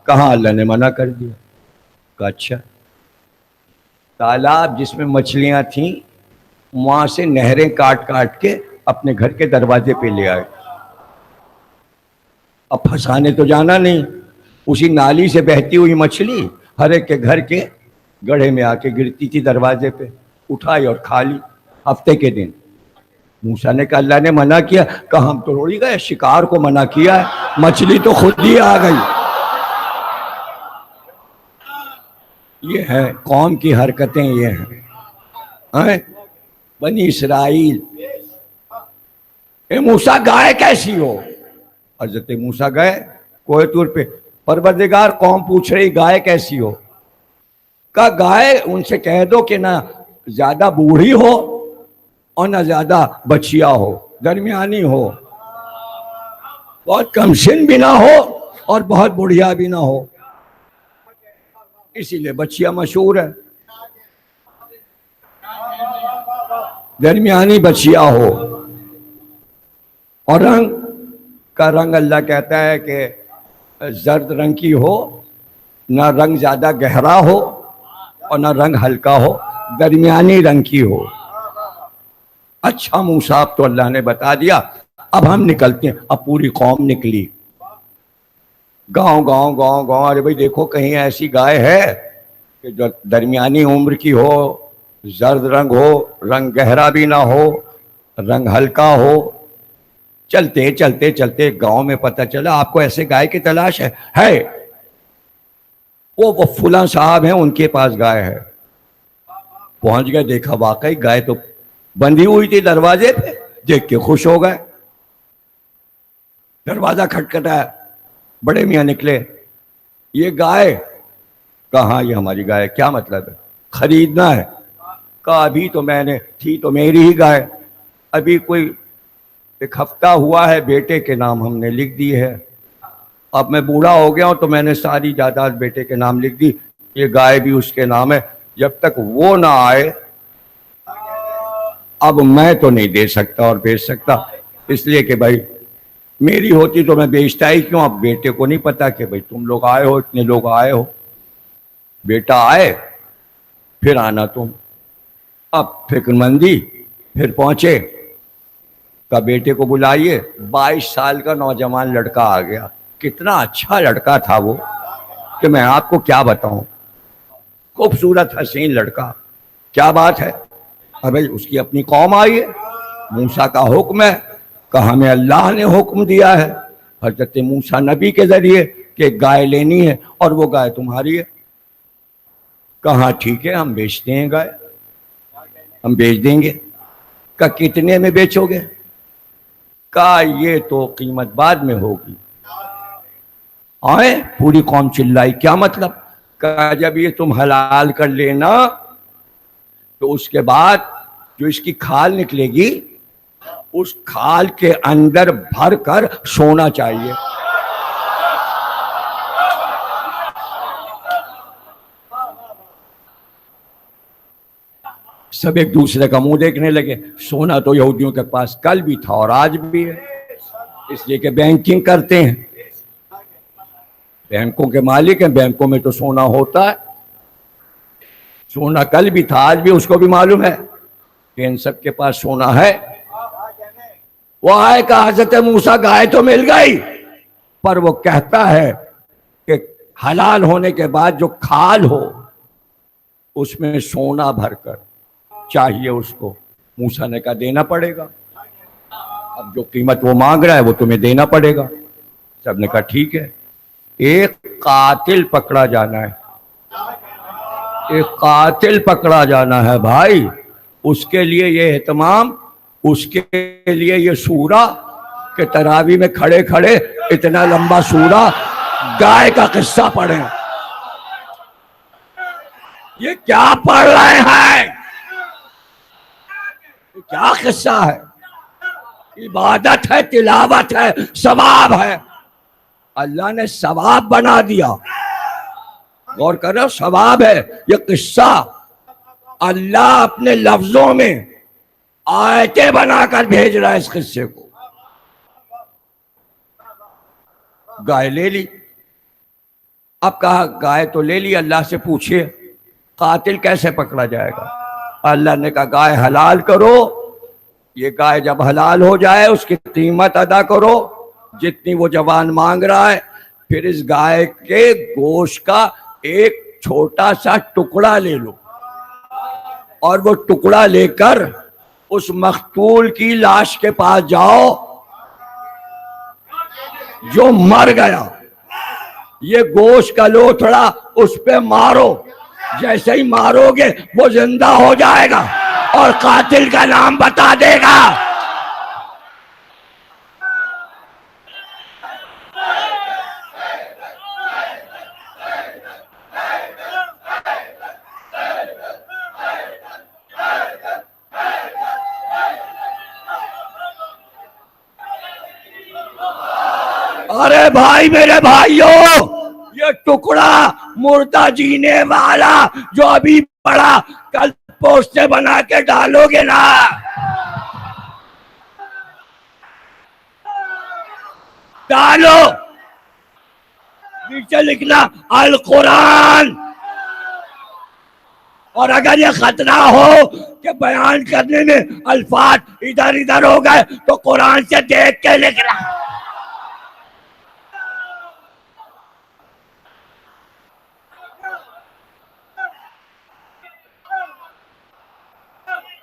Speaker 1: کہاں اللہ نے منع کر دیا. کہا اچھا. تالاب جس میں مچھلیاں تھیں وہاں سے نہریں کاٹ کاٹ کے اپنے گھر کے دروازے پہ لے آئے. اب پھنسانے تو جانا نہیں، اسی نالی سے بہتی ہوئی مچھلی ہر ایک کے گھر کے گڑھے میں آ کے گرتی تھی دروازے پہ، اٹھائی اور کھا لی ہفتے کے دن. موسیٰ نے کہا اللہ نے منع کیا. کہا ہم تو روڑی گئے، شکار کو منع کیا ہے، مچھلی تو خود ہی آ گئی. یہ ہے قوم کی حرکتیں، یہ ہیں بنی اسرائیل. اے موسیٰ گائے کیسی ہو؟ حضرت موسیٰ گئے کوہ طور پہ، پروردگار قوم پوچھ رہی گائے کیسی ہو؟ کہا گائے ان سے کہہ دو کہ نہ زیادہ بوڑھی ہو اور نہ زیادہ بچیا ہو، درمیانی ہو، بہت کم سن بھی نہ ہو اور بہت بڑھیا بھی نہ ہو. اسی لیے بچیا مشہور ہے، درمیانی بچیا ہو. اور رنگ کا رنگ اللہ کہتا ہے کہ زرد رنگ کی ہو، نہ رنگ زیادہ گہرا ہو اور نہ رنگ ہلکا ہو، درمیانی رنگ کی ہو. اچھا موسیٰ اب تو اللہ نے بتا دیا، اب ہم نکلتے ہیں. اب پوری قوم نکلی، گاؤں گاؤں گاؤں گاؤں. ارے بھائی دیکھو کہیں ایسی گائے ہے کہ جو درمیانی عمر کی ہو، زرد رنگ ہو، رنگ گہرا بھی نہ ہو، رنگ ہلکا ہو. چلتے چلتے چلتے گاؤں میں پتہ چلا آپ کو ایسے گائے کی تلاش ہے وہ فلاں صاحب ہیں ان کے پاس گائے ہے. پہنچ گئے، دیکھا واقعی گائے تو بندھی ہوئی تھی دروازے پہ. دیکھ کے خوش ہو گئے، دروازہ کھٹکھٹایا، بڑے میاں نکلے. یہ گائے؟ کہاں یہ ہماری گائے. کیا مطلب ہے؟ خریدنا ہے. کہا ابھی تو میں نے تھی تو میری ہی گائے، ابھی کوئی ایک ہفتہ ہوا ہے بیٹے کے نام ہم نے لکھ دی ہے. اب میں بوڑھا ہو گیا ہوں تو میں نے ساری جائیداد بیٹے کے نام لکھ دی، یہ گائے بھی اس کے نام ہے. جب تک وہ نہ آئے اب میں تو نہیں دے سکتا اور بیچ سکتا، اس لیے کہ بھائی میری ہوتی تو میں بیچتا ہی کیوں. اب بیٹے کو نہیں پتا کہ بھائی تم لوگ آئے ہو، اتنے لوگ آئے ہو. بیٹا آئے پھر آنا تم. اب فکر مندی پھر پہنچے، کا بیٹے کو بلائیے. 22 سال کا نوجوان لڑکا آ گیا. کتنا اچھا لڑکا تھا وہ کہ میں آپ کو کیا بتاؤں، خوبصورت حسین لڑکا. کیا بات ہے؟ ابھی اس کی اپنی قوم آئی ہے، موسیٰ کا حکم ہے کہ ہمیں اللہ نے حکم دیا ہے حضرت موسیٰ نبی کے ذریعے کہ گائے لینی ہے اور وہ گائے تمہاری ہے. کہاں ٹھیک ہے ہم بیچتے ہیں گائے، ہم بیچ دیں گے. کہ کتنے میں بیچو گے؟ کہا یہ تو قیمت بعد میں ہوگی. آئے پوری قوم چلائی. کیا مطلب؟ کہا جب یہ تم حلال کر لینا تو اس کے بعد جو اس کی کھال نکلے گی اس کھال کے اندر بھر کر سونا چاہیے. سب ایک دوسرے کا منہ دیکھنے لگے. سونا تو یہودیوں کے پاس کل بھی تھا اور آج بھی ہے، اس لیے کہ بینکنگ کرتے ہیں، بینکوں کے مالک ہیں، بینکوں میں تو سونا ہوتا ہے. سونا کل بھی تھا آج بھی، اس کو بھی معلوم ہے کہ ان سب کے پاس سونا ہے. وہ آئے کہ حضرت موسیٰ گائے تو مل گئی، پر وہ کہتا ہے کہ حلال ہونے کے بعد جو کھال ہو اس میں سونا بھر کر چاہیے اس کو. موسیٰ نے کہا دینا پڑے گا، اب جو قیمت وہ مانگ رہا ہے وہ تمہیں دینا پڑے گا. سب نے کہا ٹھیک ہے. ایک قاتل پکڑا جانا ہے, ایک قاتل پکڑا جانا ہے بھائی. اس کے لیے یہ اہتمام, اس کے لیے یہ سورہ کہ تراویح میں کھڑے کھڑے اتنا لمبا سورہ گائے کا قصہ پڑھیں. یہ کیا پڑھ رہے ہیں؟ یہ کیا قصہ ہے؟ عبادت ہے, تلاوت ہے, ثواب ہے. اللہ نے ثواب بنا دیا. غور کرو, ثواب ہے. یہ قصہ اللہ اپنے لفظوں میں آیتیں بنا کر بھیج رہا ہے اس قصے کو. گائے لے لی. اب کہا گائے تو لے لی, اللہ سے پوچھئے قاتل کیسے پکڑا جائے گا؟ اللہ نے کہا گائے حلال کرو. یہ گائے جب حلال ہو جائے اس کی قیمت ادا کرو جتنی وہ جوان مانگ رہا ہے. پھر اس گائے کے گوشت کا ایک چھوٹا سا ٹکڑا لے لو, اور وہ ٹکڑا لے کر اس مقتول کی لاش کے پاس جاؤ جو مر گیا. یہ گوشت کا لوتھڑا اس پہ مارو. جیسے ہی مارو گے وہ زندہ ہو جائے گا اور قاتل کا نام بتا دے گا. ارے بھائی, میرے بھائیوں, یہ ٹکڑا مردہ جینے والا جو ابھی پڑا, کل پوسٹیں بنا کے ڈالو گے نا. ڈالو, نیچے لکھنا القرآن. اور اگر یہ خطرہ ہو کہ بیان کرنے میں الفاظ ادھر ادھر ہو گئے تو قرآن سے دیکھ کے لکھنا.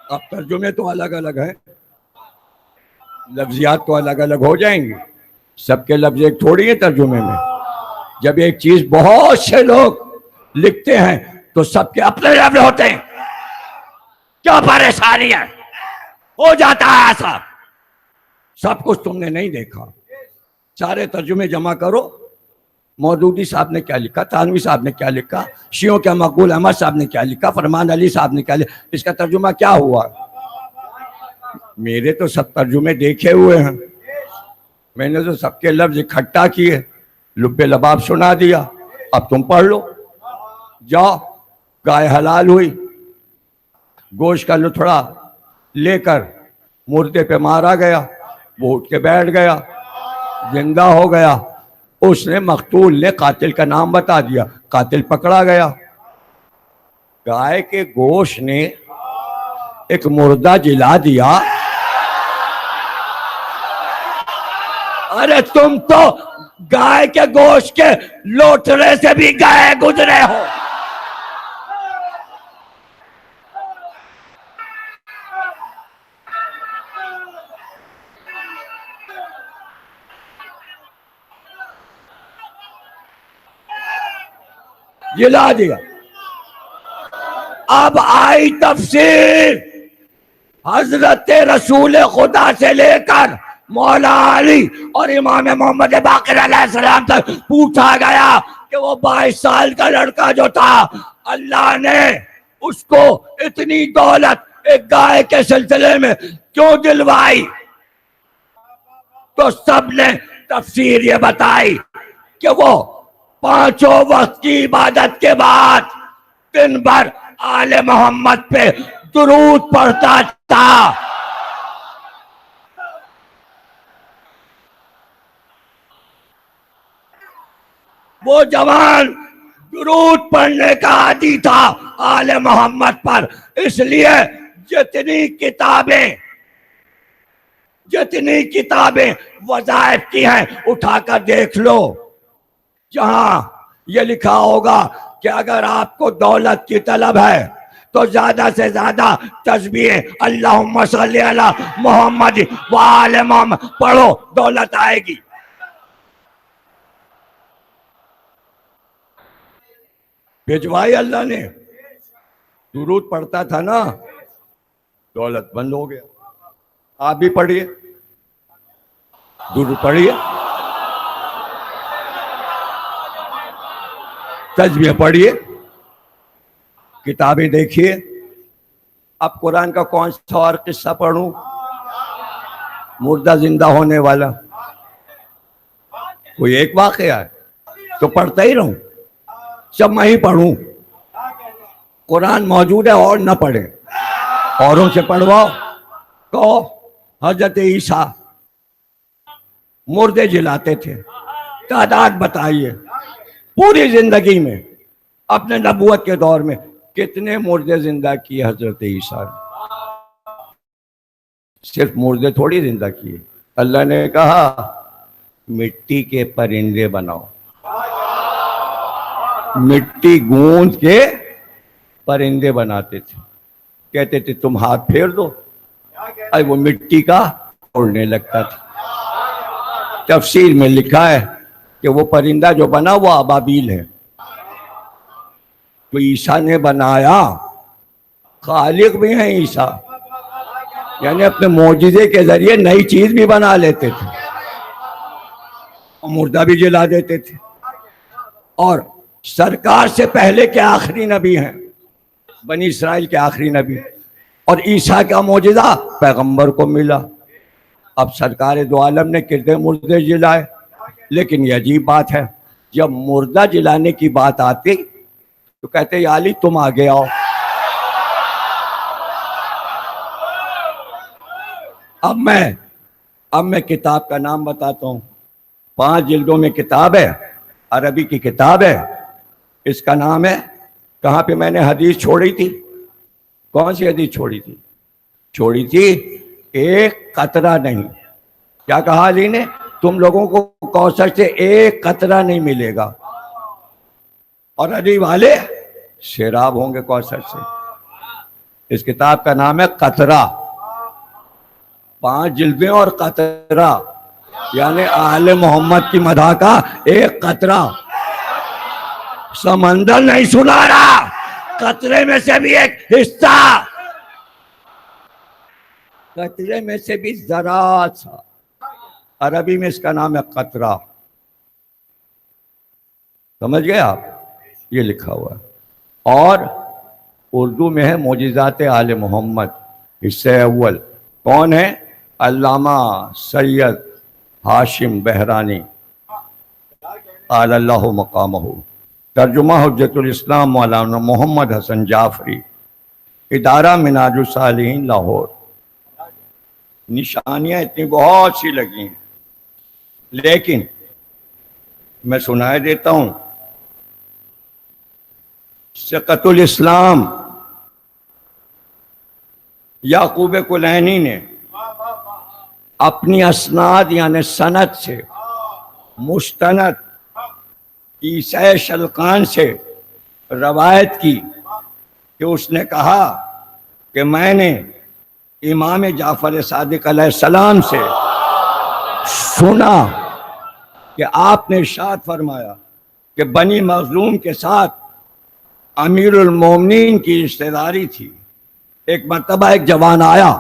Speaker 1: اب ترجمے تو الگ الگ ہیں, لفظیات تو الگ الگ ہو جائیں گے. سب کے لفظ ایک تھوڑی ہے ترجمے میں. جب ایک چیز بہت سے لوگ لکھتے ہیں تو سب کے اپنے لفظ ہوتے ہیں. کیا پریشانی ہے؟ ہو جاتا ہے ایسا. سب کچھ تم نے نہیں دیکھا. سارے ترجمے جمع کرو. مودودی صاحب نے کیا لکھا, تھانوی صاحب نے کیا لکھا, شیعوں کے مقبول احمد صاحب نے کیا لکھا, فرمان علی صاحب نے کیا لکھا, اس کا ترجمہ کیا ہوا؟ میرے تو سب ترجمے دیکھے ہوئے ہیں. میں نے تو سب کے لفظ اکٹھا کیے, لب لباب سنا دیا. اب تم پڑھ لو. جاؤ, گائے حلال ہوئی, گوشت کا لتھڑا لے کر مردے پہ مارا گیا, وہ اٹھ کے بیٹھ گیا, زندہ ہو گیا. اس نے مقتول نے قاتل کا نام بتا دیا, قاتل پکڑا گیا. گائے کے گوشت نے ایک مردہ جلا دیا. ارے تم تو گائے کے گوشت کے لوٹرے سے بھی گئے گزرے ہو. جلا دیا. اب آئی تفسیر حضرت رسول خدا سے لے کر مولا علی اور امام محمد باقر علیہ السلام تک پوچھا گیا کہ وہ 22 سال کا لڑکا جو تھا, اللہ نے اس کو اتنی دولت ایک گائے کے سلسلے میں کیوں دلوائی؟ تو سب نے تفسیر یہ بتائی کہ وہ 5 وقت کی عبادت کے بعد دن بھر آل محمد پہ درود پڑھتا تھا. وہ جوان درود پڑھنے کا عادی تھا آل محمد پر. اس لیے جتنی کتابیں وظائف کی ہیں اٹھا کر دیکھ لو, جہاں یہ لکھا ہوگا کہ اگر آپ کو دولت کی طلب ہے تو زیادہ سے زیادہ تسبیح اللہم صلی علی محمد وآل محمد پڑھو, دولت آئے گی. بھجوائی اللہ نے. درود پڑھتا تھا نا, دولت مند ہو گیا. آپ بھی پڑھیے, درود پڑھیے, تسبیح پڑھیے, کتابیں دیکھیے. اب قرآن کا کون سا اور قصہ پڑھوں؟ مردہ زندہ ہونے والا کوئی ایک واقعہ ہے تو پڑھتا ہی رہوں؟ جب میں ہی پڑھوں. قرآن موجود ہے اور نہ پڑھیں, اوروں سے پڑھواؤ. کہو حضرت عیسیٰ مردے جلاتے تھے, تعداد بتائیے پوری زندگی میں, اپنے نبوت کے دور میں کتنے مردے زندہ کیے حضرت عیسیٰ نے؟ صرف مردے تھوڑی زندہ کیے. اللہ نے کہا مٹی کے پرندے بناؤ, مٹی گوند کے پرندے بناتے تھے. کہتے تھے تم ہاتھ پھیر دو, ارے وہ مٹی کا اڑنے لگتا تھا. تفسیر میں لکھا ہے کہ وہ پرندہ جو بنا وہ ابابیل ہے. تو عیسیٰ نے بنایا, خالق بھی ہیں عیسیٰ, یعنی اپنے معجزے کے ذریعے نئی چیز بھی بنا لیتے تھے, اور مردہ بھی جلا دیتے تھے. اور سرکار سے پہلے کے آخری نبی ہیں, بنی اسرائیل کے آخری نبی, اور عیسیٰ کا معجزہ پیغمبر کو ملا. اب سرکار دو عالم نے کتنے مردے جلائے, لیکن یہ عجیب بات ہے, جب مردہ جلانے کی بات آتی تو کہتے یا علی تم آگے آؤ. اب میں کتاب کا نام بتاتا ہوں. 5 جلدوں میں کتاب ہے, عربی کی کتاب ہے. اس کا نام ہے, کہاں پہ میں نے حدیث چھوڑی تھی, کون سی حدیث چھوڑی تھی؟ ایک قطرہ نہیں. کیا کہا علی نے؟ تم لوگوں کو کوثر سے ایک قطرہ نہیں ملے گا, اور علی والے سیراب ہوں گے کوثر سے. اس کتاب کا نام ہے قطرہ. 5 جلدیں اور قطرہ, یعنی آل محمد کی مدح کا ایک قطرہ. سمندر نہیں سنا رہا, قطرے میں سے بھی ایک حصہ, قطرے میں سے بھی ذرا سا. عربی میں اس کا نام ہے قطرہ. سمجھ گئے آپ؟ یہ لکھا ہوا ہے. اور اردو میں ہے معجزات آل محمد, حصہ اول. کون ہے؟ علامہ سید ہاشم بہرانی اعلی اللہ مقامہ. ترجمہ حجت الاسلام مولانا محمد حسن جعفری, ادارہ منہاج الصالحین لاہور. نشانیاں اتنی بہت سی لگی ہیں, لیکن میں سنائے دیتا ہوں. سقط الاسلام یعقوب کلینی نے اپنی اسناد یعنی سند سے مستند عیسی شلقان سے روایت کی کہ اس نے کہا کہ میں نے امام جعفر صادق علیہ السلام سے سنا کہ آپ نے ارشاد فرمایا کہ بنی مخزوم کے ساتھ امیر المومنین کی رشتہ داری تھی. ایک مرتبہ ایک جوان آیا,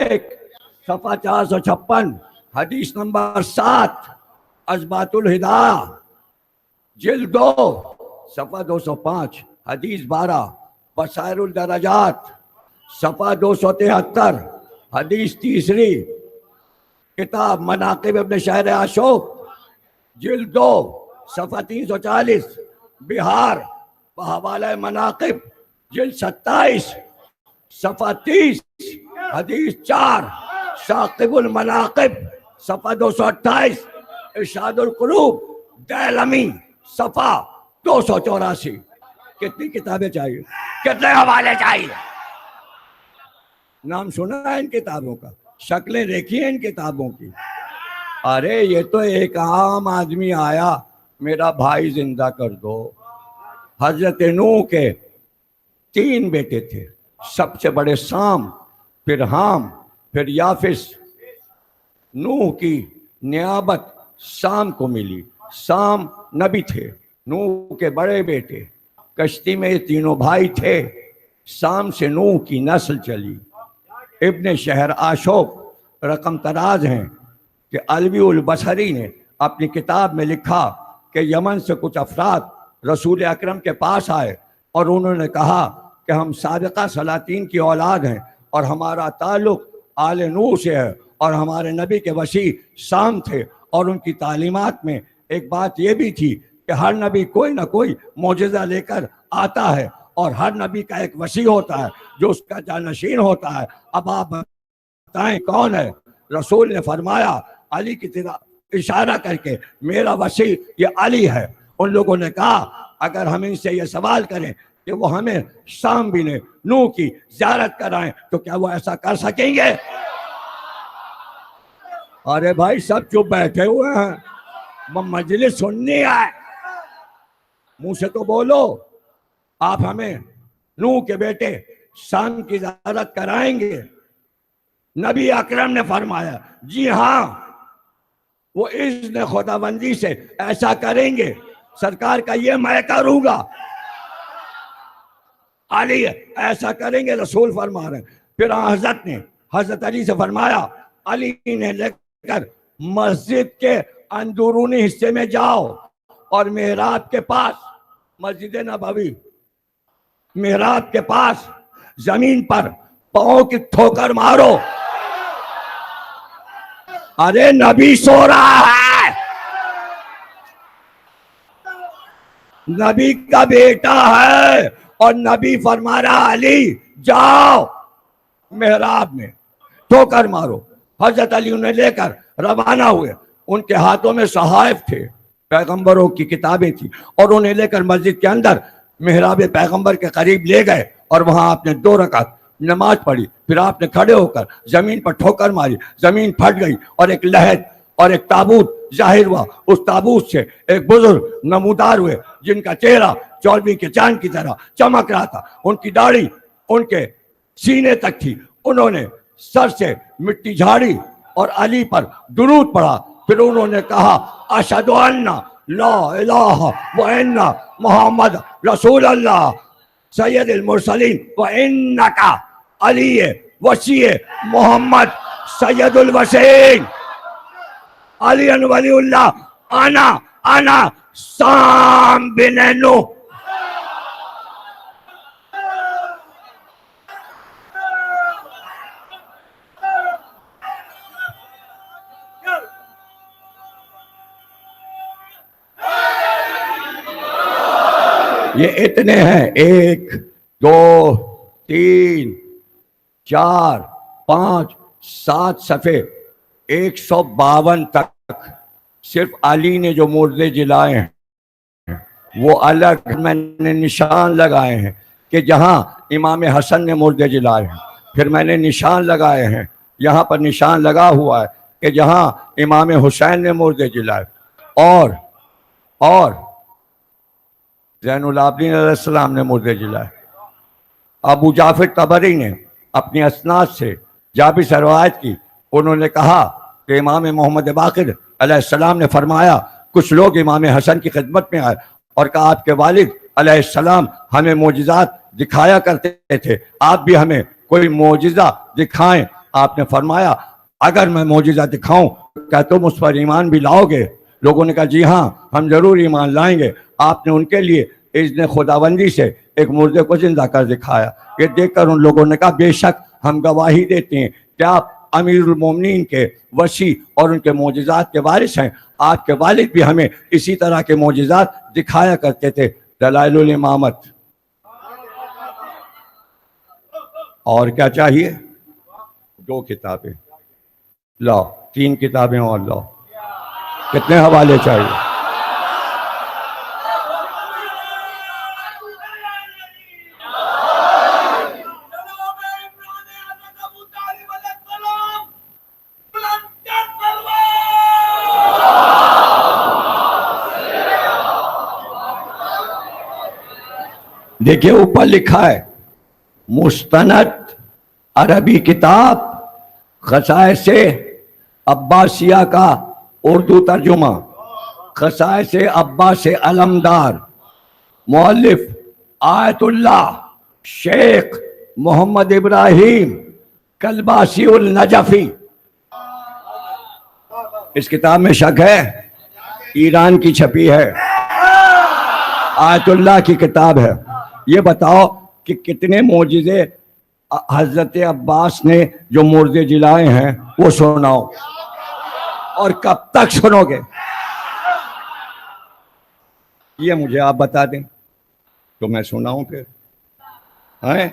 Speaker 1: ایک صفحہ 456 حدیث نمبر 7 ازبات الہدا، جلد 2 صفحہ 205 حدیث 12 بصائر الدرجات، صفحہ 273 حدیث 3 کتاب مناقب ابن شہر عاشوق، جلد 2 صفحہ 340 بہار بحوالہ مناقب، جلد 27 صفحہ 30 حدیث 4 ثاقب المناقب، صفحہ 228 ارشاد القلوب دیلمی، صفحہ 284۔ کتنی کتابیں چاہیے؟ کتنے حوالے چاہیے؟ نام سنا ہے ان کتابوں کا؟ شکلیں دیکھی ہیں ان کتابوں کی؟ ارے یہ تو ایک عام آدمی آیا، میرا بھائی زندہ کر دو۔ حضرت نوح کے 3 بیٹے تھے، سب سے بڑے سام، پھر حام، پھر یافس۔ نوح کی نیابت سام کو ملی، سام نبی تھے، نوح کے بڑے بیٹے۔ کشتی میں یہ تینوں بھائی تھے، سام سے نوح کی نسل چلی۔ ابن شہر عاشوق رقم تراز ہیں کہ علوی البصری نے اپنی کتاب میں لکھا کہ یمن سے کچھ افراد رسول اکرم کے پاس آئے اور انہوں نے کہا کہ ہم سابقہ سلاطین کی اولاد ہیں اور ہمارا تعلق آل نوح سے ہے، اور ہمارے نبی کے وسیع سام تھے، اور ان کی تعلیمات میں ایک بات یہ بھی تھی کہ ہر نبی کوئی نہ کوئی معجزہ لے کر آتا ہے، اور ہر نبی کا ایک وسیع ہوتا ہے جو اس کا جانشین ہوتا ہے۔ اب آپ بتائیں کون ہے؟ رسول نے فرمایا علی کی طرح اشارہ کر کے، میرا وسیع یہ علی ہے۔ ان لوگوں نے کہا اگر ہم ان سے یہ سوال کریں کہ وہ ہمیں سام بن نوح کی زیارت کرائیں تو کیا وہ ایسا کر سکیں گے؟ ارے بھائی سب چپ بیٹھے ہوئے ہیں، مجلس سننی ہے، منہ سے تو بولو۔ آپ ہمیں نوح کے بیٹے سام کی زیارت کرائیں گے؟ نبی اکرم نے فرمایا جی ہاں، وہ اذن خداوندی سے ایسا کریں گے۔ سرکار کا یہ میں کروں گا، علی ایسا کریں گے، رسول فرما رہے ہیں۔ پھر حضرت نے حضرت علی سے فرمایا علی نے لے کر مسجد کے اندرونی حصے میں جاؤ اور محراب کے پاس، مسجد نبوی محراب کے پاس زمین پر پاؤں کی ٹھوکر مارو۔ ارے نبی سو رہا ہے، نبی کا بیٹا ہے، اور نبی فرما رہا علی جاؤ محراب میں ٹھوکر مارو۔ حضرت علی انہیں لے کر روانہ ہوئے، ان کے ہاتھوں میں صحائف تھے، پیغمبروں کی کتابیں تھی، اور انہیں لے کر مسجد کے اندر محراب پیغمبر کے قریب لے گئے، اور وہاں آپ نے 2 رکعت نماز پڑھی۔ پھر آپ نے کھڑے ہو کر زمین پر ٹھوکر ماری، زمین پھٹ گئی، اور ایک لہد اور ایک تابوت ظاہر ہوا۔ اس تابوت سے ایک بزرگ نمودار ہوئے جن کا چہرہ 14ویں کے چاند کی طرح چمک رہا تھا، ان کی داڑھی ان کے سینے تک تھی۔ انہوں نے سر سے مٹی جھاڑی اور علی پر درود پڑھا۔ پھر انہوں نے کہا اشہد ان لا الہ وان محمد رسول اللہ سید المرسلین وانک علی وسیع محمد سید الوسیع علی ولی اللہ انا سام بن نوح۔ یہ اتنے ہیں، 1 2 3 4 5 7 صفحے، 152 تک صرف علی نے جو مردے جلائے ہیں وہ الگ میں نے نشان لگائے ہیں کہ جہاں امام حسن نے مردے جلائے ہیں، پھر میں نے نشان لگائے ہیں، یہاں پر نشان لگا ہوا ہے کہ جہاں امام حسین نے مردے جلائے، اور زین العابدین علیہ السلام نے مردے جلائے۔ ابو جعفر طبری نے اپنی اسناد سے جابر سے روایت کی، انہوں نے کہا کہ امام محمد باقر علیہ السلام نے فرمایا کچھ لوگ امام حسن کی خدمت میں آئے اور کہا آپ کے والد علیہ السلام ہمیں معجزات دکھایا کرتے تھے، آپ بھی ہمیں کوئی معجزہ دکھائیں۔ آپ نے فرمایا اگر میں معجزہ دکھاؤں کیا تم اس پر ایمان بھی لاؤ گے؟ لوگوں نے کہا جی ہاں ہم ضرور ایمان لائیں گے۔ آپ نے ان کے لیے اذن خداوندی سے ایک مردے کو زندہ کر دکھایا۔ یہ دیکھ کر ان لوگوں نے کہا بے شک ہم گواہی دیتے ہیں کہ آپ امیر المومنین کے وصی اور ان کے معجزات کے وارث ہیں۔ آپ کے والد بھی ہمیں اسی طرح کے معجزات دکھایا کرتے تھے۔ دلائل الامامت۔ اور کیا چاہیے؟ 2 کتابیں لاؤ، 3 کتابیں اور لاؤ۔ کتنے حوالے چاہیے؟ دیکھیے اوپر لکھا ہے مستند عربی کتاب خصائص عباسیہ کا اردو ترجمہ، خصائص عباس علمدار، مؤلف آیت اللہ شیخ محمد ابراہیم کلباسی النجفی۔ اس کتاب میں شک ہے؟ ایران کی چھپی ہے، آیت اللہ کی کتاب ہے۔ یہ بتاؤ کہ کتنے معجزے حضرت عباس نے جو مردے جلائے ہیں وہ سناؤ، اور کب تک سنو گے؟ یہ مجھے آپ بتا دیں تو میں سناؤں پھر۔ ہیں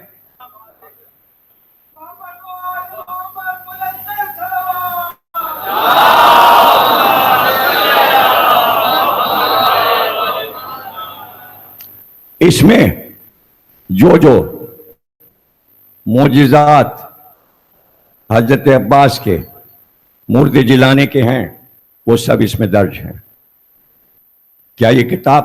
Speaker 1: اس میں جو معجزات حضرت عباس کے مردے جلانے کے ہیں وہ سب اس میں درج ہیں۔ کیا یہ کتاب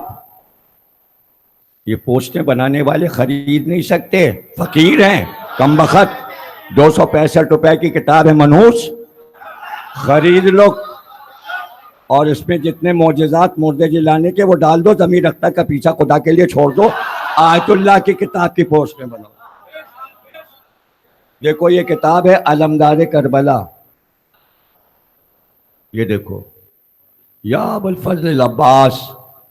Speaker 1: یہ پوسٹیں بنانے والے خرید نہیں سکتے؟ فقیر ہیں کم بخت، 265 روپے کی کتاب ہے منحوس، خرید لو اور اس میں جتنے معجزات مردے جلانے کے وہ ڈال دو، ضمیر اختر کا پیچھا خدا کے لیے چھوڑ دو، آیت اللہ کی کتاب کی پوسٹیں بناؤ۔ دیکھو یہ کتاب ہے علمدار کربلا، یہ دیکھو یا ابو الفضل عباس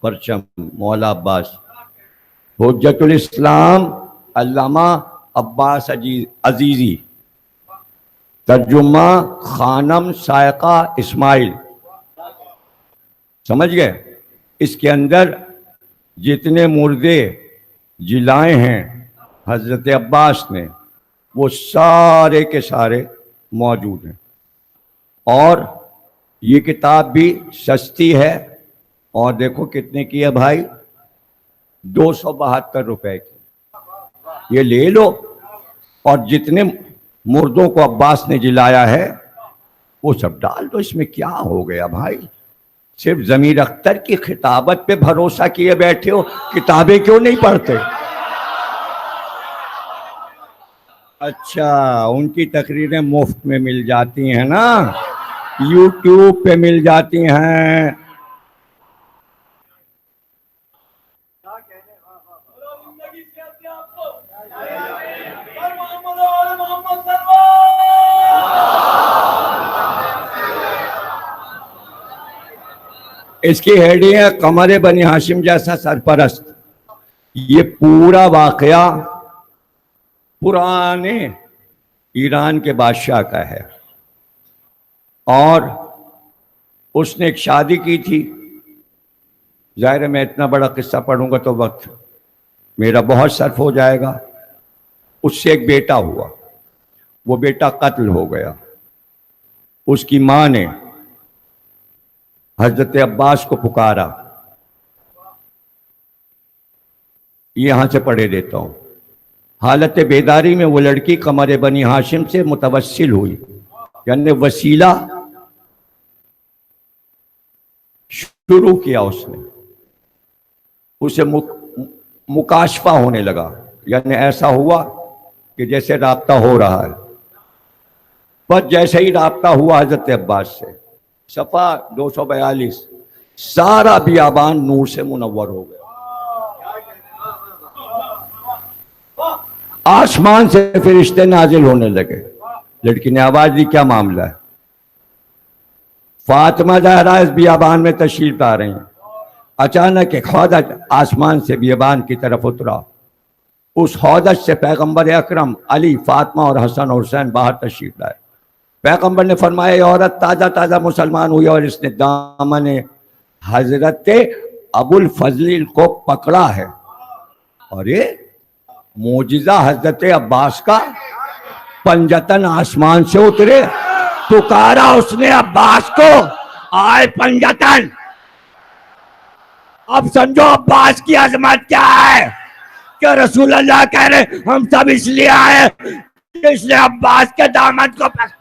Speaker 1: پرچم مولا عباس، حجت الاسلام علامہ عباس عزیزی، ترجمہ خانم سائقہ اسماعیل۔ سمجھ گئے؟ اس کے اندر جتنے مردے جلائے ہیں حضرت عباس نے وہ سارے کے سارے موجود ہیں، اور یہ کتاب بھی سستی ہے، اور دیکھو کتنے کی ہے بھائی، 272 روپے کی۔ یہ لے لو اور جتنے مردوں کو عباس نے جلایا ہے وہ سب ڈال دو، اس میں کیا ہو گیا بھائی؟ صرف ضمیر اختر کی خطابت پہ بھروسہ کیے بیٹھے ہو، کتابیں کیوں نہیں پڑھتے؟ اچھا ان کی تقریریں مفت میں مل جاتی ہیں نا، یوٹیوب پہ مل جاتی ہیں۔ اس کی ہیڈنگ ہے قمر بنی ہاشم جیسا سرپرست۔ یہ پورا واقعہ پرانے ایران کے بادشاہ کا ہے، اور اس نے ایک شادی کی تھی۔ ظاہر ہے میں اتنا بڑا قصہ پڑھوں گا تو وقت میرا بہت صرف ہو جائے گا۔ اس سے ایک بیٹا ہوا، وہ بیٹا قتل ہو گیا۔ اس کی ماں نے حضرت عباس کو پکارا، یہاں سے پڑھے دیتا ہوں۔ حالت بیداری میں وہ لڑکی قمر بنی ہاشم سے متوسل ہوئی، یعنی وسیلہ شروع کیا اس نے، اسے مکاشفہ ہونے لگا، یعنی ایسا ہوا کہ جیسے رابطہ ہو رہا ہے۔ بس جیسے ہی رابطہ ہوا حضرت عباس سے، صفحہ 242، سارا بیابان نور سے منور ہو گیا۔ آسمان سے فرشتے نازل ہونے لگے، لڑکی نے آواز دی کیا معاملہ ہے؟ فاطمہ زہرا اس بیابان میں تشریف لا رہی ہیں. اچانک ایک ہودج آسمان سے بیابان کی طرف اترا. اس ہودج سے پیغمبر اکرم، علی، فاطمہ اور حسن اور حسین باہر تشریف لائے. پیغمبر نے فرمایا یہ عورت تازہ تازہ مسلمان ہوئی اور اس نے دامن حضرت ابو الفضل کو پکڑا ہے. اور یہ معجزہ حضرت عباس کا، پنجتن آسمان سے اترے، پکارا اس نے عباس کو، آئے پنجتن. اب سمجھو عباس کی عظمت کیا ہے کہ رسول اللہ کہہ رہے ہم سب اس لیے آئے کہ اس نے عباس کے دامن کو پکڑا.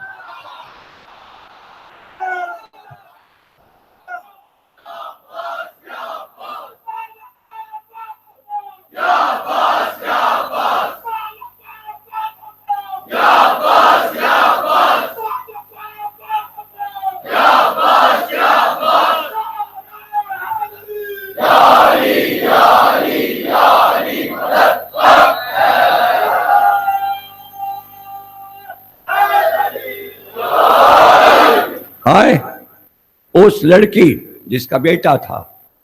Speaker 1: اس لڑکی جس کا بیٹا تھا،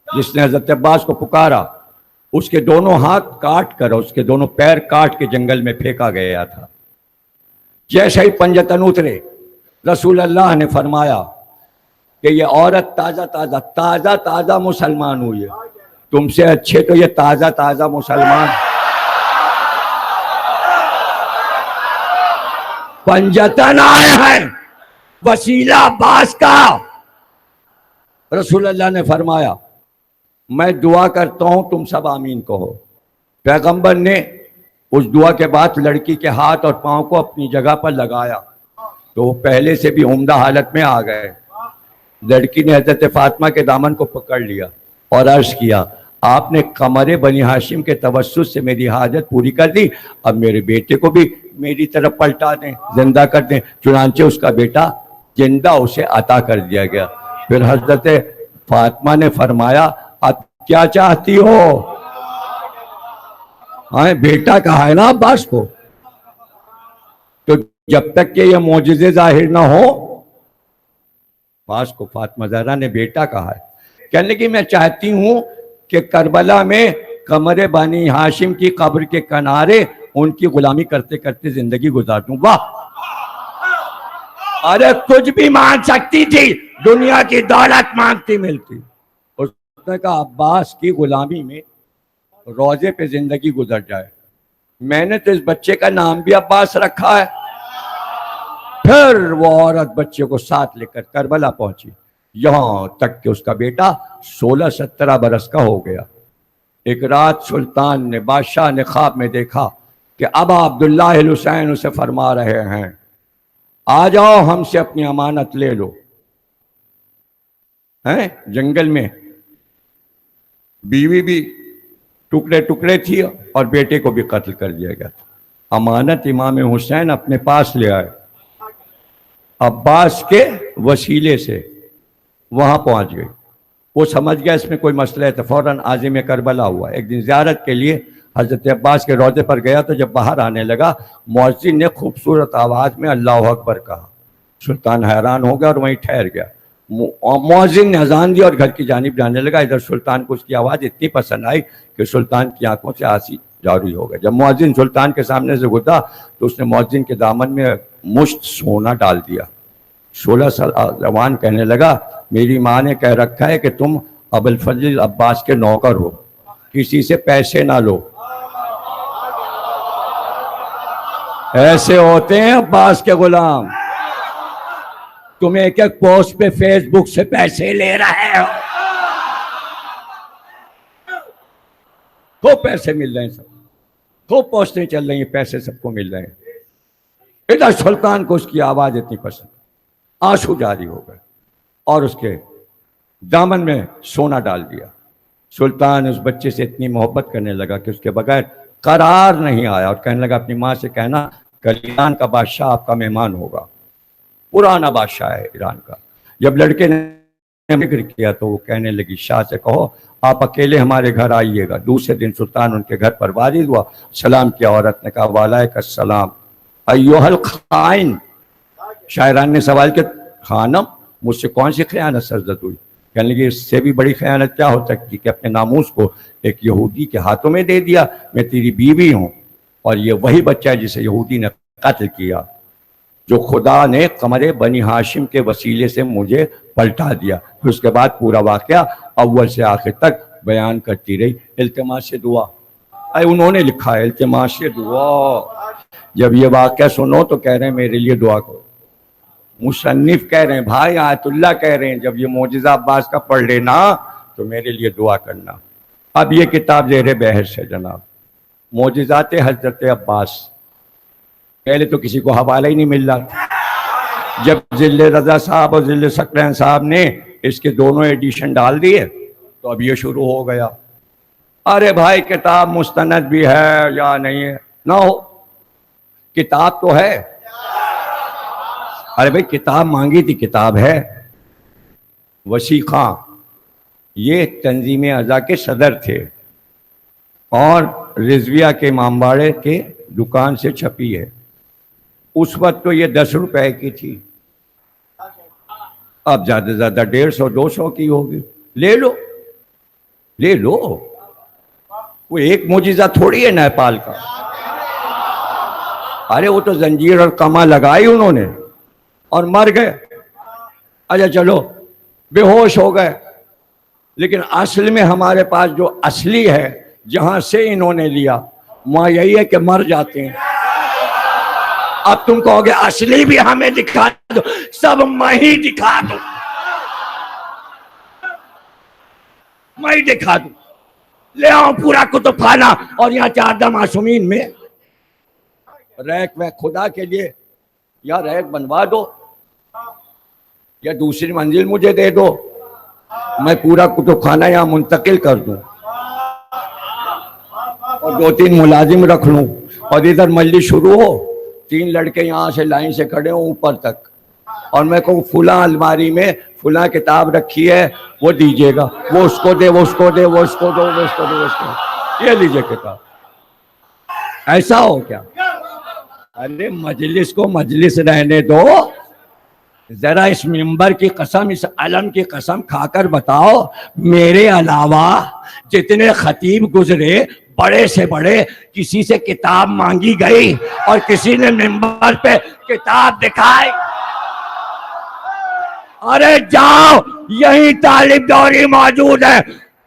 Speaker 1: جس نے حضرت عباس کو پکارا، اس کے دونوں ہاتھ کاٹ کر، اس کے دونوں پیر کاٹ کے جنگل میں پھینکا گیا تھا. جیسے ہی پنجتن اترے، رسول اللہ نے فرمایا کہ یہ عورت تازہ تازہ مسلمان ہوئی ہے. تم سے اچھے تو یہ تازہ تازہ مسلمان پنجتن آئے ہیں وسیلہ عباس کا. رسول اللہ نے فرمایا میں دعا کرتا ہوں تم سب آمین کہو. پیغمبر نے اس دعا کے بعد لڑکی کے ہاتھ اور پاؤں کو اپنی جگہ پر لگایا تو وہ پہلے سے بھی عمدہ حالت میں آ گئے. لڑکی نے حضرت فاطمہ کے دامن کو پکڑ لیا اور عرض کیا آپ نے قمر بنی ہاشم کے توسط سے میری حاجت پوری کر دی، اب میرے بیٹے کو بھی میری طرف پلٹا دیں، زندہ کر دیں. چنانچہ اس کا بیٹا زندہ اسے عطا کر دیا گیا. پھر حضرت فاطمہ نے فرمایا اب کیا چاہتی ہو؟ ہاں بیٹا کہا ہے نا عباس کو، تو جب تک کہ یہ معجزے ظاہر نہ ہو، عباس کو فاطمہ زہرا نے بیٹا کہا ہے. کہنے لگی میں چاہتی ہوں کہ کربلا میں قمر بنی ہاشم کی قبر کے کنارے ان کی غلامی کرتے کرتے زندگی گزار دوں. واہ! ارے کچھ بھی مانگ سکتی تھی، دنیا کی دولت مانگتی ملتی. اس نے کہا عباس کی غلامی میں روزے پہ زندگی گزر جائے. میں نے تو اس بچے کا نام بھی عباس رکھا ہے. پھر وہ عورت بچے کو ساتھ لے کر کربلا پہنچی، یہاں تک کہ اس کا بیٹا 16-17 برس کا ہو گیا. ایک رات سلطان نے، بادشاہ نے خواب میں دیکھا کہ ابا عبداللہ الحسین اسے فرما رہے ہیں آ جاؤ ہم سے اپنی امانت لے لو. جنگل میں بیوی بھی ٹکڑے ٹکڑے تھی اور بیٹے کو بھی قتل کر دیا گیا تھا. امانت امام حسین اپنے پاس لے آئے، عباس کے وسیلے سے وہاں پہنچ گئی. وہ سمجھ گیا اس میں کوئی مسئلہ ہے تو فوراً عازم کربلا ہوا. ایک دن زیارت کے لیے حضرت عباس کے روضے پر گیا تو جب باہر آنے لگا مؤذن نے خوبصورت آواز میں اللہ اکبر کہا. سلطان حیران ہو گیا اور وہیں ٹھہر گیا. مؤذن نے اذان دی اور گھر کی جانب جانے لگا. ادھر سلطان کو اس کی آواز اتنی پسند آئی کہ سلطان کی آنکھوں سے آنسو جاری ہو گئے. جب مؤذن سلطان کے سامنے سے گزرا تو اس نے مؤذن کے دامن میں مشت سونا ڈال دیا. 16 سال جوان کہنے لگا میری ماں نے کہہ رکھا ہے کہ تم ابو الفضل عباس کے نوکر ہو، کسی سے پیسے نہ لو. ایسے ہوتے ہیں عباس کے غلام. تم ایک ایک پوسٹ پہ فیس بک سے پیسے لے رہے ہو، خوب پیسے مل رہے ہیں، سب خوب پوسٹیں چل رہی ہیں، پیسے سب کو مل رہے ہیں. ادھر سلطان کو اس کی آواز اتنی پسند، آنسو جاری ہو گئے اور اس کے دامن میں سونا ڈال دیا. سلطان اس بچے سے اتنی محبت کرنے لگا کہ اس کے بغیر قرار نہیں آیا اور کہنے لگا اپنی ماں سے کہنا کل ایران کا بادشاہ آپ کا مہمان ہوگا، پرانا بادشاہ ہے ایران کا. جب لڑکے نے ذکر کیا تو وہ کہنے لگی شاہ سے کہو آپ اکیلے ہمارے گھر آئیے گا. دوسرے دن سلطان ان کے گھر پر وارد ہوا. سلام کیا. عورت نے کہا وعلیکم السلام ایھا الخائن، شاعران نے سوال کیا خانم مجھ سے کون سی خیانت سرزد ہوئی؟ کہنے لگے اس سے بھی بڑی خیانت کیا ہو سکتی کہ اپنے ناموس کو ایک یہودی کے ہاتھوں میں دے دیا، میں تیری بیوی ہوں اور یہ وہی بچہ ہے جسے یہودی نے قتل کیا، جو خدا نے قمر بنی ہاشم کے وسیلے سے مجھے پلٹا دیا۔ پھر اس کے بعد پورا واقعہ اول سے آخر تک بیان کرتی رہی، التماس سے دعا، انہوں نے لکھا ہے التماس سے دعا۔ جب یہ واقعہ سنو تو کہہ رہے ہیں میرے لیے دعا کرو، مصنف کہہ رہے ہیں، بھائی آیت اللہ کہہ رہے ہیں جب یہ معجزہ عباس کا پڑھ لینا تو میرے لیے دعا کرنا۔ اب یہ کتاب زیر بحث ہے جناب، معجزات حضرت عباس۔ پہلے تو کسی کو حوالہ ہی نہیں مل رہا تھا، جب ذل رضا صاحب اور ذل ثقلین صاحب نے اس کے دونوں ایڈیشن ڈال دیے تو اب یہ شروع ہو گیا، ارے بھائی کتاب مستند بھی ہے یا نہیں ہے؟ نہ ہو، کتاب تو ہے، ارے بھائی کتاب مانگی تھی، کتاب ہے۔ وسیع خان یہ تنظیم اعضاء کے صدر تھے اور رضویہ کے امام باڑے کے دکان سے چھپی ہے، اس وقت تو یہ 10 روپے کی تھی، اب زیادہ سے زیادہ 150 200 کی ہوگی، لے لو لے لو، وہ ایک معجزہ تھوڑی ہے نیپال کا، ارے وہ تو زنجیر اور کما لگائی انہوں نے اور مر گئے، اچھا چلو بے ہوش ہو گئے، لیکن اصل میں ہمارے پاس جو اصلی ہے جہاں سے انہوں نے لیا وہاں یہی ہے کہ مر جاتے ہیں۔ اب تم کہو گے اصلی بھی ہمیں دکھا دو، سب میں ہی دکھا دوں، میں ہی دکھا دوں، لے آؤ پورا کتب خانہ اور یہاں 14 معصومین میں ریک میں خدا کے لیے یا ریک بنوا دو یا دوسری منزل مجھے دے دو، میں پورا کتب خانہ یہاں منتقل کر دوں اور 2-3 ملازم رکھ لوں، اور ادھر مجلس شروع ہو، 3 لڑکے یہاں سے لائن سے کھڑے ہوں اوپر تک، اور میں کہوں فلاں الماری میں فلاں کتاب رکھی ہے وہ دیجیے گا، وہ اس کو دے، وہ اس کو دے، وہ اس کو دو، وہ اس کو دے، وہ اس کو، یہ لیجیے کتاب، ایسا ہو کیا؟ ارے مجلس کو مجلس رہنے دو، ذرا اس منبر کی قسم، اس علم کی قسم کھا کر بتاؤ، میرے علاوہ جتنے خطیب گزرے بڑے سے بڑے، کسی سے کتاب مانگی گئی اور کسی نے منبر پہ کتاب دکھائی؟ ارے جاؤ، یہی طالب دوری موجود ہے،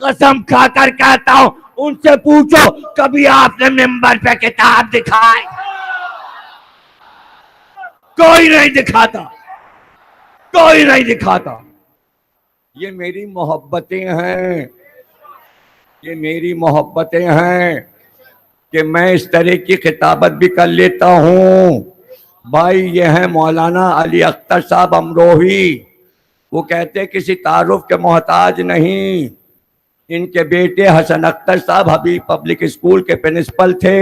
Speaker 1: قسم کھا کر کہتا ہوں ان سے پوچھو کبھی آپ نے منبر پہ کتاب دکھائی؟ کوئی نہیں دکھاتا، کوئی نہیں دکھاتا۔ یہ میری محبتیں ہیں، یہ میری محبتیں ہیں کہ میں اس طرح کی خطابت بھی کر لیتا ہوں۔ بھائی یہ ہیں مولانا علی اختر صاحب امروہی، وہ کہتے کسی تعارف کے محتاج نہیں، ان کے بیٹے حسن اختر صاحب حبیب پبلک اسکول کے پرنسپل تھے،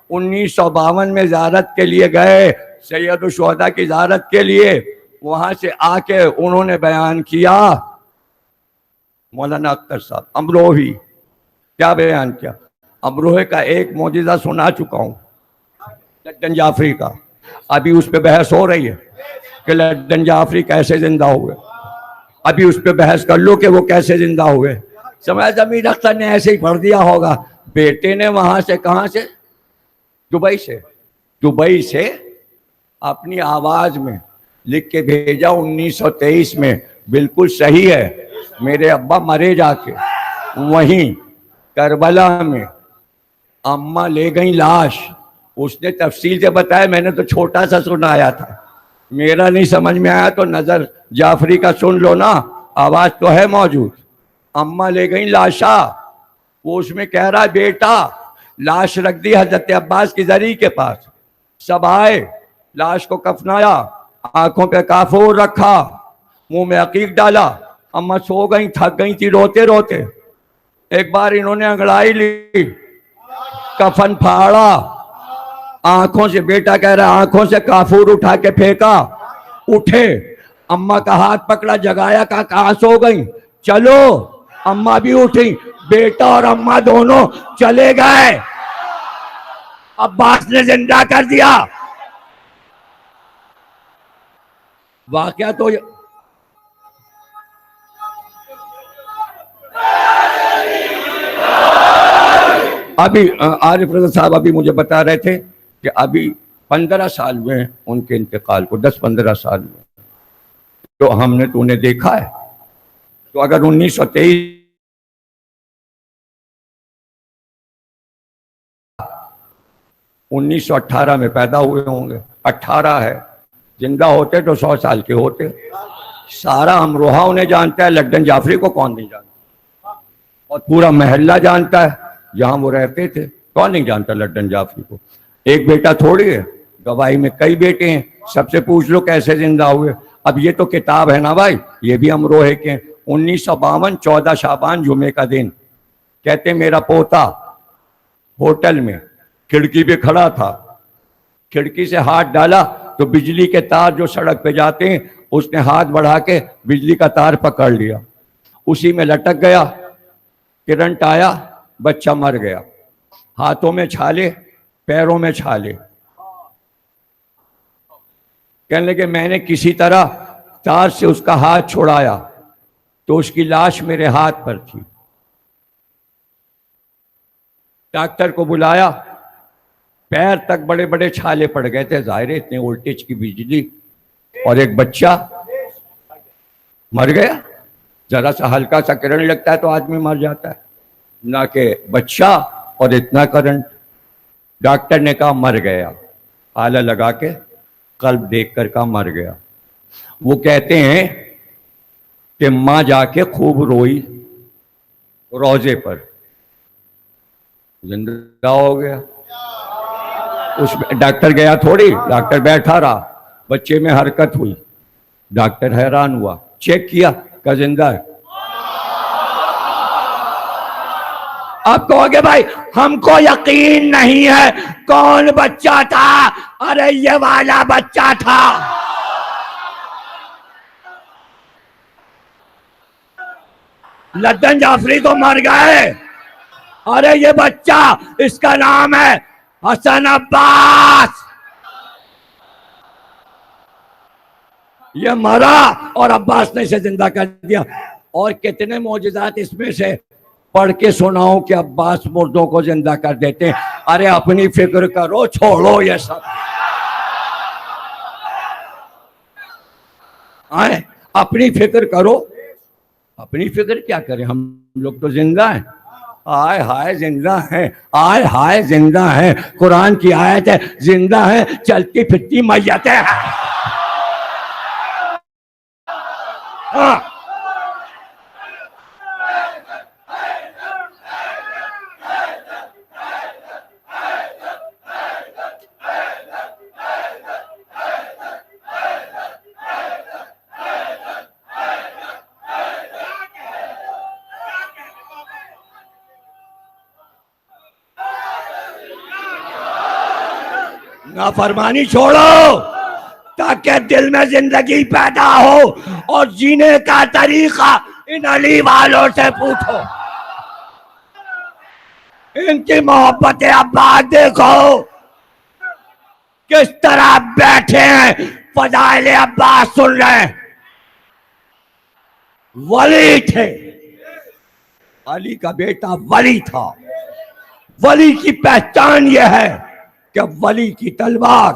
Speaker 1: 1952 میں زیارت کے لیے گئے، سید الشہداء کی زیارت کے لیے، وہاں سے آ کے انہوں نے بیان کیا، مولانا اختر صاحب امروہی کیا بیان کیا؟ امروہے کا ایک معجزہ سنا چکا ہوں، لڈن جعفری کا، ابھی اس پہ بحث ہو رہی ہے کہ لڈن جعفری کیسے زندہ ہوئے، ابھی اس پہ بحث کر لو کہ وہ کیسے زندہ ہوئے۔ سمجھ امیر اختر نے ایسے ہی پڑھ دیا ہوگا، بیٹے نے وہاں سے، کہاں سے؟ دبئی سے اپنی آواز میں لکھ کے بھیجا 1923 میں، بالکل صحیح ہے، میرے ابا مرے جا کے وہیں کربلا میں، اماں لے گئیں لاش، اس نے تفصیل سے بتایا، میں نے تو چھوٹا سا سنایا تھا، میرا نہیں سمجھ میں آیا تو نظر جعفری کا سن لو نا، آواز تو ہے موجود۔ اماں لے گئیں لاشا، وہ اس میں کہہ رہا بیٹا، لاش رکھ دی حضرت عباس کی زری کے پاس، سب آئے، لاش کو کفنایا، آنکھوں پہ کافور رکھا، منہ میں عقیق ڈالا، اماں سو گئیں، تھک گئی تھی روتے روتے، ایک بار انہوں نے انگڑائی لی، کفن پھاڑا، آنکھوں سے، بیٹا کہہ رہا آنکھوں سے کافور اٹھا کے پھینکا، اٹھے، اماں کا ہاتھ پکڑا، جگایا، کہاں سو گئیں؟ چلو، اماں بھی اٹھی، بیٹا اور اماں دونوں چلے گئے، عباس نے زندہ کر دیا۔ واقعہ تو ابھی عارف رضا صاحب ابھی مجھے بتا رہے تھے کہ ابھی 15 سال ہوئے ہیں ان کے انتقال کو، 10-15 سال میں. تو ہم نے تو انہیں دیکھا ہے. تو اگر 1923 1918 میں پیدا ہوئے ہوں گے، 18 ہے، زندہ ہوتے تو 100 سال کے ہوتے. سارا امروہہ انہیں جانتا ہے، لگن جعفری کو کون نہیں جانتا؟ اور پورا محلہ جانتا ہے جہاں وہ رہتے تھے. کون نہیں جانتا لگن جعفری کو؟ ایک بیٹا تھوڑی ہے، گواہی میں کئی بیٹے ہیں. سب سے پوچھ لو کیسے زندہ ہوئے. اب یہ تو کتاب ہے نا بھائی، یہ بھی امروہے کے. 1952 14 شعبان جمعے کا دن، کہتے میرا پوتا ہوٹل میں کھڑکی پہ کھڑا تھا، کھڑکی سے ہاتھ ڈالا تو بجلی کے تار جو سڑک پہ جاتے ہیں اس نے ہاتھ بڑھا کے بجلی کا تار پکڑ لیا، اسی میں لٹک گیا. کرنٹ آیا، بچہ مر گیا. ہاتھوں میں چھالے، پیروں میں چھالے. کہنے لگے میں نے کسی طرح تار سے اس کا ہاتھ چھڑایا تو اس کی لاش میرے ہاتھ پر تھی. ڈاکٹر کو بلایا، پیر تک بڑے بڑے چھالے پڑ گئے تھے. ظاہر ہے اتنے وولٹیج کی بجلی، اور ایک بچہ مر گیا. ذرا سا ہلکا سا کرنٹ لگتا ہے تو آدمی مر جاتا ہے، نہ کہ بچہ اور اتنا کرنٹ. ڈاکٹر نے کہا مر گیا، آلہ لگا کے قلب دیکھ کر کہا مر گیا. وہ کہتے ہیں کہ ماں جا کے خوب روئی روضے پر، زندہ ہو گیا. اس ڈاکٹر گیا تھوڑی، ڈاکٹر بیٹھا رہا، بچے میں حرکت ہوئی. ڈاکٹر حیران ہوا، چیک کیا کہ زندہ ہے. آپ کہو گے بھائی ہم کو یقین نہیں ہے، کون بچہ تھا؟ ارے یہ والا بچہ تھا. لدن جعفری تو مر گئے. ارے یہ بچہ، اس کا نام ہے حسن عباس. یہ مرا اور عباس نے اسے زندہ کر دیا. اور کتنے معجزات اس میں سے پڑھ کے سناؤں کہ عباس مردوں کو زندہ کر دیتے ہیں. ارے اپنی فکر کرو، چھوڑو یہ سب. اپنی فکر کرو. اپنی فکر کیا کریں، ہم لوگ تو زندہ ہیں. آئے ہائے زندہ ہیں، آئے ہائے زندہ ہیں. قرآن کی آیت ہے زندہ ہیں، چلتی پھرتی میتیں ہیں. نافرمانی چھوڑو تاکہ دل میں زندگی پیدا ہو، اور جینے کا طریقہ ان علی والوں سے پوچھو. ان کی محبت عباس دیکھو کس طرح بیٹھے ہیں، فضائل عباس سن رہے ہیں. ولی تھے، علی کا بیٹا ولی تھا. ولی کی پہچان یہ ہے کہ ولی کی تلوار،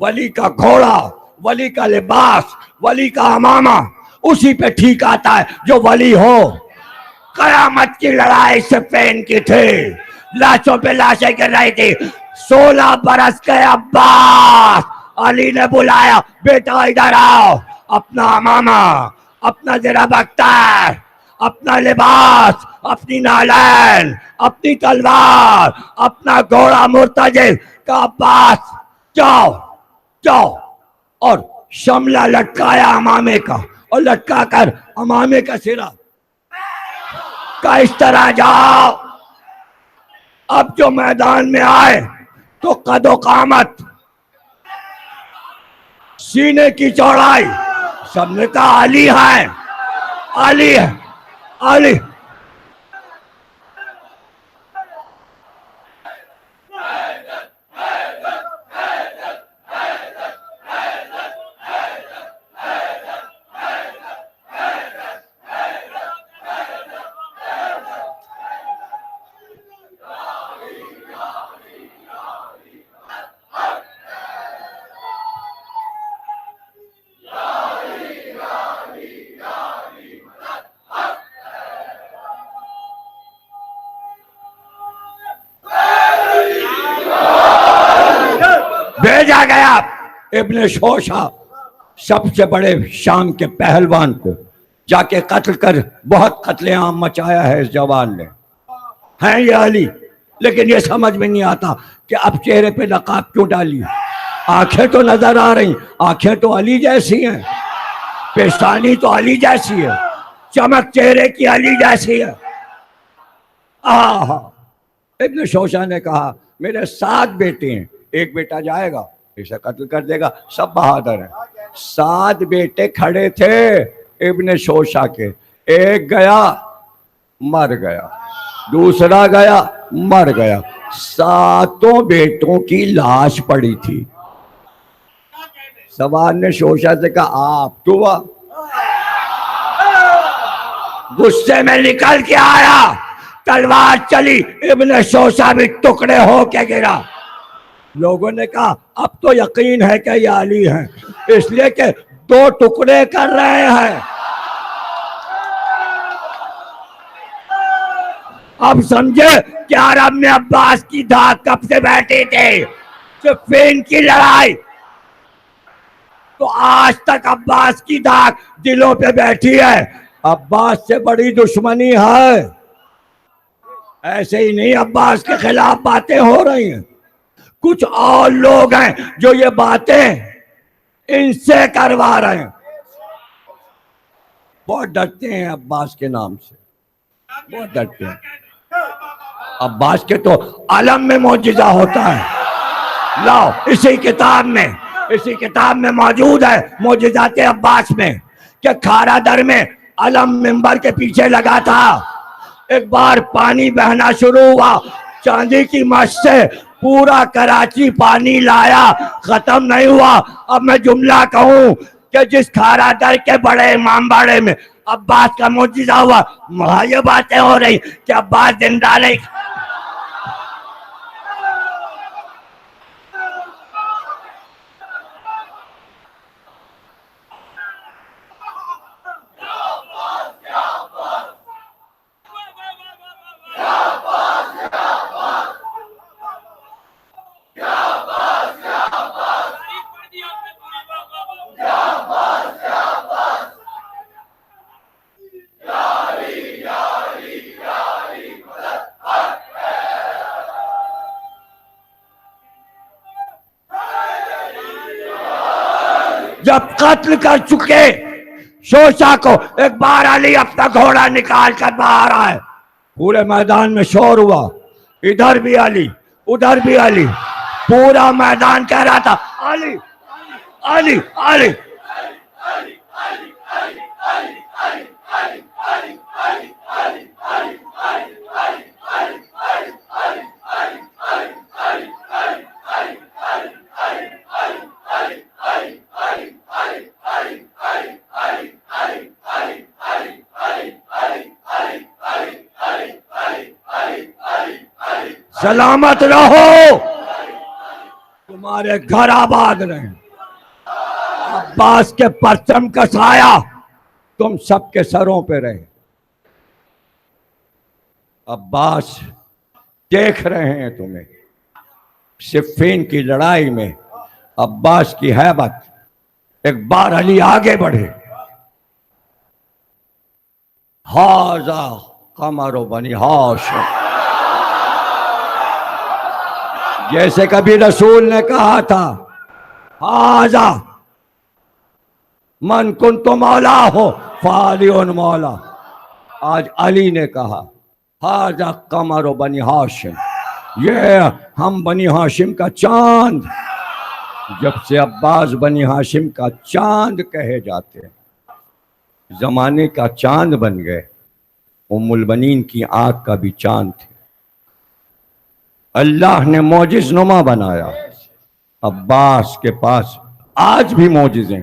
Speaker 1: ولی کا گھوڑا، ولی کا لباس، ولی کا امامہ اسی پہ ٹھیک آتا ہے جو ولی ہو. قیامت کی لڑائی صفین کی تھی، لاشوں پہ لاشیں گر رہی تھی. 16 برس کے عباس، علی نے بلایا بیٹا ادھر آؤ. اپنا امامہ، اپنا زرہ بختر، اپنا لباس، اپنی نالین، اپنی تلوار، اپنا گھوڑا مرتجل کا عباس جاؤ جاؤ. اور شملہ لٹکایا امامے کا، اور لٹکا کر امامے کا سرا کا اس طرح جاؤ. اب جو میدان میں آئے تو قد و قامت، سینے کی چوڑائی، سب نے کہا علی ہے، علی ہے، علی. ابن شوشا سب سے بڑے شام کے پہلوان کو جا کے قتل کر بہت قتل عام مچایا ہے اس جوان نے. ہیں یہ علی، لیکن یہ سمجھ میں نہیں آتا کہ اب چہرے پہ نقاب کیوں ڈالی. آنکھیں تو نظر آ رہی، آنکھیں تو علی جیسی ہیں، پیشانی تو علی جیسی ہے، چمک چہرے کی علی جیسی ہے. ابن شوشا نے کہا میرے 7 بیٹے ہیں، ایک بیٹا جائے گا اسے قتل کر دے گا. سب بہادر ہیں. 7 بیٹے کھڑے تھے ابن شوشا کے، ایک گیا مر گیا، دوسرا گیا مر گیا، 7 بیٹوں کی لاش پڑی تھی. سوال نے شوشا سے کہا آپ تو ہوا؟ غصے میں نکل کے آیا، تلوار چلی، ابن شوشا بھی ٹکڑے ہو کے گرا. لوگوں نے کہا اب تو یقین ہے کہ یہ علی ہیں، اس لیے کہ 2 ٹکڑے کر رہے ہیں. اب سمجھے کہ عرب میں عباس کی دھاک کب سے بیٹھی تھی؟ صفین کی لڑائی تو آج تک عباس کی دھاک دلوں پہ بیٹھی ہے. عباس سے بڑی دشمنی ہے. ایسے ہی نہیں عباس کے خلاف باتیں ہو رہی ہیں، کچھ اور لوگ ہیں جو یہ باتیں ان سے کروا رہے ہیں. بہت ڈرتے ہیں عباس کے نام سے، بہت ڈرتے ہیں. عباس کے تو عالم میں معجزہ ہوتا ہے. لاؤ اسی کتاب میں موجود ہے معجزات عباس میں کہ کھارا در میں علم منبر کے پیچھے لگا تھا. ایک بار پانی بہنا شروع ہوا، چاندی کی مشق سے پورا کراچی پانی لایا، ختم نہیں ہوا. اب میں جملہ کہوں کہ جس کھارا در کے بڑے امام باڑے میں عباس کا معجزہ ہوا، وہاں یہ باتیں ہو رہی کہ عباس زندہ نہیں. جب قتل کر چکے شوشا کو، ایک بار علی اپنا گھوڑا نکال کر باہر آئے، پورے میدان میں شور ہوا، ادھر بھی علی ادھر بھی علی. پورا میدان کہہ رہا تھا علی علی علی. سلامت رہو، تمہارے گھر آباد رہیں. عباس کے پرچم کا سایہ تم سب کے سروں پہ رہے. عباس دیکھ رہے ہیں تمہیں. صفین کی لڑائی میں عباس کی ہیبت. ایک بار علی آگے بڑھے، ھذا قمر بنی ہاشم، جیسے کبھی رسول نے کہا تھا ھذا من کنت مولا ہو فعلی مولا. آج علی نے کہا ھذا قمر بنی ہاشم، یہ ہم بنی ہاشم کا چاند. جب سے عباس بنی ہاشم کا چاند کہے جاتے ہیں، زمانے کا چاند بن گئے. ام البنین کی آنکھ کا بھی چاند تھے. اللہ نے معجز نما بنایا. عباس کے پاس آج بھی معجزیں،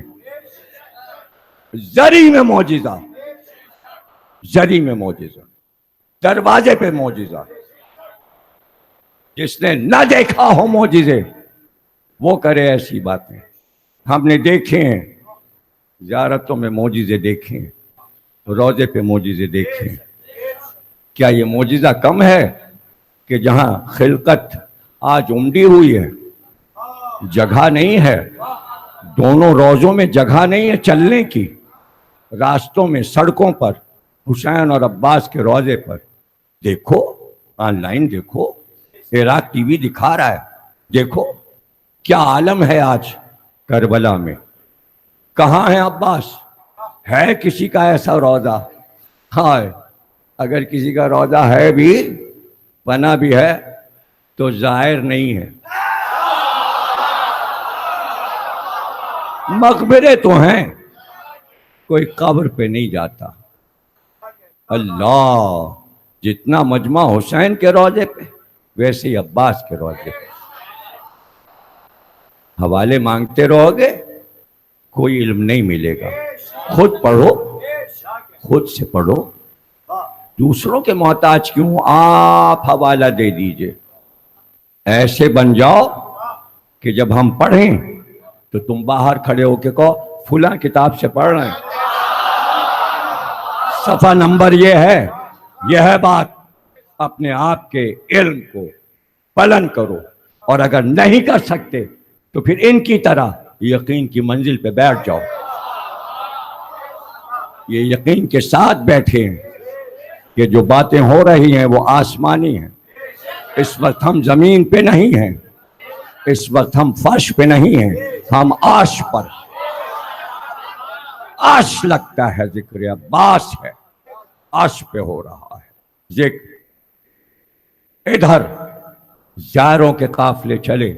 Speaker 1: زری میں معجزہ، زری میں معجزہ، دروازے پہ معجزہ. جس نے نہ دیکھا ہو معجزے وہ کرے ایسی باتیں. ہم نے دیکھے ہیں، زیارتوں میں معجزے دیکھے ہیں، روضے پہ معجزے دیکھے ہیں. کیا یہ معجزہ کم ہے کہ جہاں خلقت آج امڈی ہوئی ہے، جگہ نہیں ہے، دونوں روزوں میں جگہ نہیں ہے چلنے کی. راستوں میں سڑکوں پر حسین اور عباس کے روضے پر. دیکھو آن لائن دیکھو, عراق ٹی وی دکھا رہا ہے. دیکھو کیا عالم ہے آج کربلا میں. کہاں ہے عباس؟ ہے کسی کا ایسا روضہ؟ ہاں, اگر کسی کا روضہ ہے بھی, بنا بھی ہے, تو ظاہر نہیں ہے. مقبرے تو ہیں, کوئی قبر پہ نہیں جاتا. اللہ, جتنا مجمع حسین کے روضے پہ ویسے ہی عباس کے روضے پہ. حوالے مانگتے رہو گے کوئی علم نہیں ملے گا. خود پڑھو, خود سے پڑھو. دوسروں کے محتاج کیوں, آپ حوالہ دے دیجئے. ایسے بن جاؤ کہ جب ہم پڑھیں تو تم باہر کھڑے ہو کے کہو فلاں کتاب سے پڑھ رہے ہیں, صفحہ نمبر یہ ہے بات. اپنے آپ کے علم کو بلند کرو, اور اگر نہیں کر سکتے تو پھر ان کی طرح یقین کی منزل پہ بیٹھ جاؤ. یہ یقین کے ساتھ بیٹھے ہیں کہ جو باتیں ہو رہی ہیں وہ آسمانی ہیں. اس وقت ہم زمین پہ نہیں ہیں, اس وقت ہم فرش پہ نہیں ہیں, ہم عرش پر. عرش لگتا ہے ذکر عباس ہے, عرش پہ ہو رہا ہے ذکر. ادھر زائروں کے قافلے چلے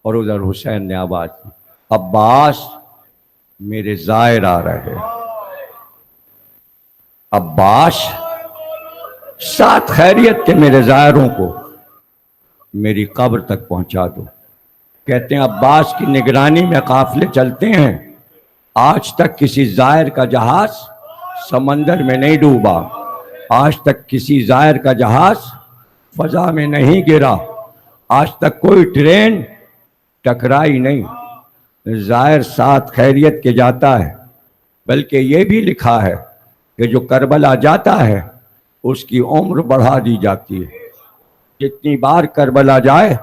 Speaker 1: اور ادھر حسین نے آواز دی, عباس میرے زائر آ رہے. عباس ساتھ خیریت کے میرے زائروں کو میری قبر تک پہنچا دو. کہتے ہیں عباس کی نگرانی میں قافلے چلتے ہیں. آج تک کسی زائر کا جہاز سمندر میں نہیں ڈوبا, آج تک کسی زائر کا جہاز فضا میں نہیں گرا, آج تک کوئی ٹرین ٹکرائی نہیں. زائر ساتھ خیریت کے جاتا ہے, بلکہ یہ بھی لکھا ہے کہ جو کربلا جاتا ہے اس کی عمر بڑھا دی جاتی ہے. جتنی بار کربلا جائے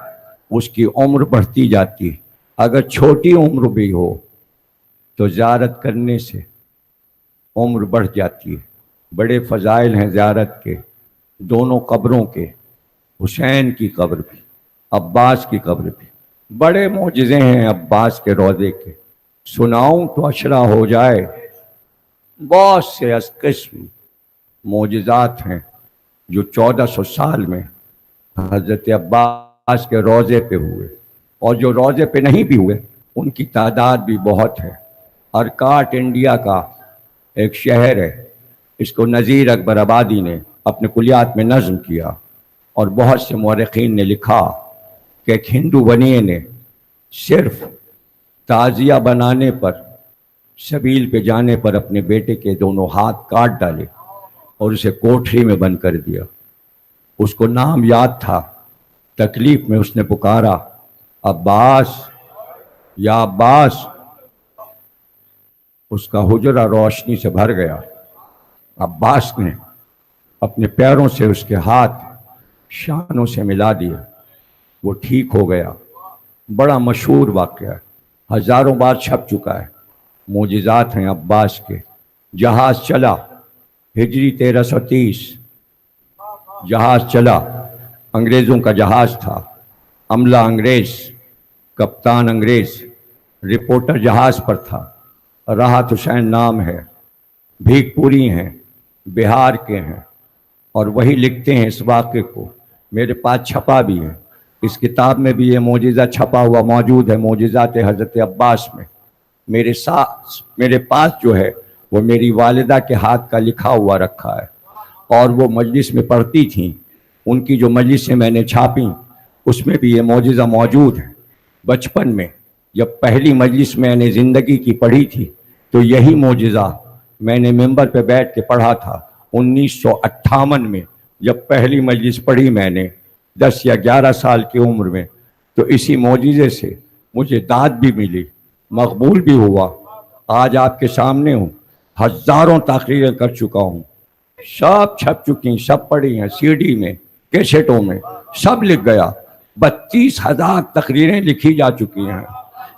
Speaker 1: اس کی عمر بڑھتی جاتی ہے. اگر چھوٹی عمر بھی ہو تو زیارت کرنے سے عمر بڑھ جاتی ہے. بڑے فضائل ہیں زیارت کے, دونوں قبروں کے, حسین کی قبر بھی, عباس کی قبر بھی. بڑے معجزے ہیں عباس کے روضے کے, سناؤں تو اشرا ہو جائے. بہت سے از قسم معجزات ہیں جو 1400 سال میں حضرت عباس کے روضے پہ ہوئے, اور جو روضے پہ نہیں بھی ہوئے ان کی تعداد بھی بہت ہے. ارکاٹ انڈیا کا ایک شہر ہے, اس کو نذیر اکبر آبادی نے اپنے کلیات میں نظم کیا, اور بہت سے مورخین نے لکھا کہ ایک ہندو بنیے نے صرف تعزیہ بنانے پر, سبیل پہ جانے پر اپنے بیٹے کے دونوں ہاتھ کاٹ ڈالے اور اسے کوٹھری میں بند کر دیا. اس کو نام یاد تھا, تکلیف میں اس نے پکارا عباس یا عباس. اس کا حجرہ روشنی سے بھر گیا. عباس نے اپنے پیروں سے اس کے ہاتھ شانوں سے ملا دیے, وہ ٹھیک ہو گیا. بڑا مشہور واقعہ ہے, ہزاروں بار چھپ چکا ہے. معجزات ہیں عباس کے. جہاز چلا ہجری 1330, جہاز چلا, انگریزوں کا جہاز تھا, عملہ انگریز, کپتان انگریز, رپورٹر جہاز پر تھا. راحت حسین نام ہے, بھیک پوری ہیں, بہار کے ہیں, اور وہی لکھتے ہیں اس واقعے کو. میرے پاس چھپا بھی ہے, اس کتاب میں بھی یہ معجزہ چھپا ہوا موجود ہے, معجزات حضرت عباس میں. میرے پاس جو ہے وہ میری والدہ کے ہاتھ کا لکھا ہوا رکھا ہے, اور وہ مجلس میں پڑھتی تھیں. ان کی جو مجلسیں میں نے چھاپیں اس میں بھی یہ معجزہ موجود ہے. بچپن میں جب پہلی مجلس میں نے زندگی کی پڑھی تھی تو یہی معجزہ میں نے ممبر پہ بیٹھ کے پڑھا تھا 1958 میں. جب پہلی مجلس پڑھی میں نے 10 یا 11 سال کی عمر میں, تو اسی معجزے سے مجھے داد بھی ملی, مقبول بھی ہوا. آج آپ کے سامنے ہوں, ہزاروں تقریریں کر چکا ہوں, سب چھپ چکی ہیں, سب پڑھی ہیں, سی ڈی میں, کیسٹوں میں, سب لکھ گیا. 32,000 تقریریں لکھی جا چکی ہیں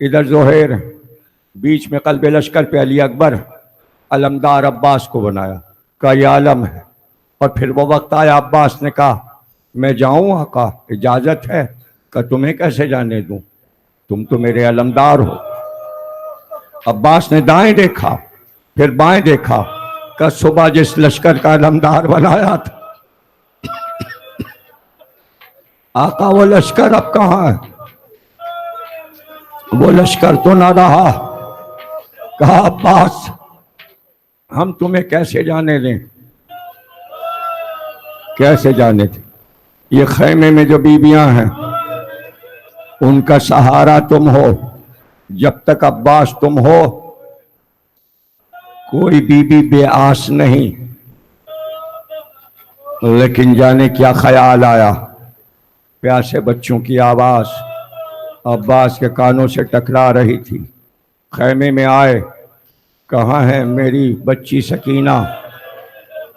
Speaker 1: ادھر زہیر ہے، بیچ میں قلب لشکر پہ علی اکبر، علمدار عباس کو بنایا، کہا یہ عالم ہے۔ اور پھر وہ وقت آیا، عباس نے کہا میں جاؤں آقا، اجازت ہے؟ کہ تمہیں کیسے جانے دوں، تم تو میرے علمدار ہو۔ عباس نے دائیں دیکھا، پھر بائیں دیکھا، کہ صبح جس لشکر کا علمدار بنایا تھا آقا، وہ لشکر اب کہاں ہے؟ وہ لشکر تو نہ رہا۔ کہا عباس ہم تمہیں کیسے جانے دیں، کیسے جانے دیں؟ یہ خیمے میں جو بیویاں ہیں ان کا سہارا تم ہو، جب تک عباس تم ہو کوئی بی بی بے آس نہیں۔ لیکن جانے کیا خیال آیا، پیاسے بچوں کی آواز عباس کے کانوں سے ٹکرا رہی تھی۔ خیمے میں آئے، کہاں ہے میری بچی سکینہ؟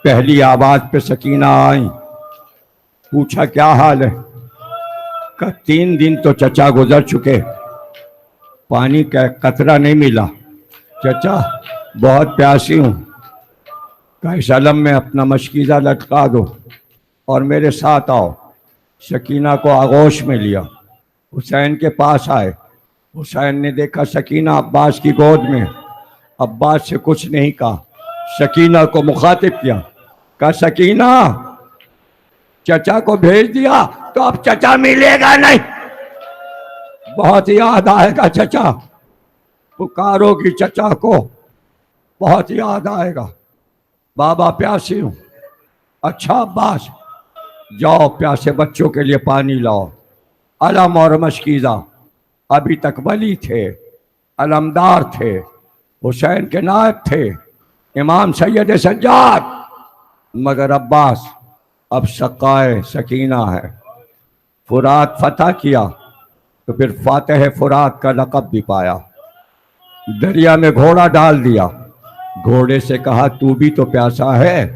Speaker 1: پہلی آواز پہ سکینہ آئیں، پوچھا کیا حال ہے؟ کہ 3 دن تو چچا گزر چکے، پانی کا قطرہ نہیں ملا، چچا بہت پیاسی ہوں۔ کہ اس علم میں اپنا مشکیزہ لٹکا دو اور میرے ساتھ آؤ۔ سکینہ کو آغوش میں لیا، حسین کے پاس آئے۔ حسین نے دیکھا سکینہ عباس کی گود میں، عباس سے کچھ نہیں کہا، سکینہ کو مخاطب کیا، کہا سکینہ چچا کو بھیج دیا تو اب چچا ملے گا نہیں، بہت یاد آئے گا چچا، پکارو گی چچا کو، بہت یاد آئے گا۔ بابا پیاسی ہوں۔ اچھا عباس جاؤ پیاسے بچوں کے لیے پانی لاؤ۔ علم اور مشکیزہ ابھی تک ولی تھے، علمدار تھے، حسین کے نائب تھے، امام سید سجاد، مگر عباس اب سقائے سکینہ ہے۔ فرات فتح کیا تو پھر فاتح فرات کا لقب بھی پایا۔ دریا میں گھوڑا ڈال دیا، گھوڑے سے کہا تو بھی تو پیاسا ہے،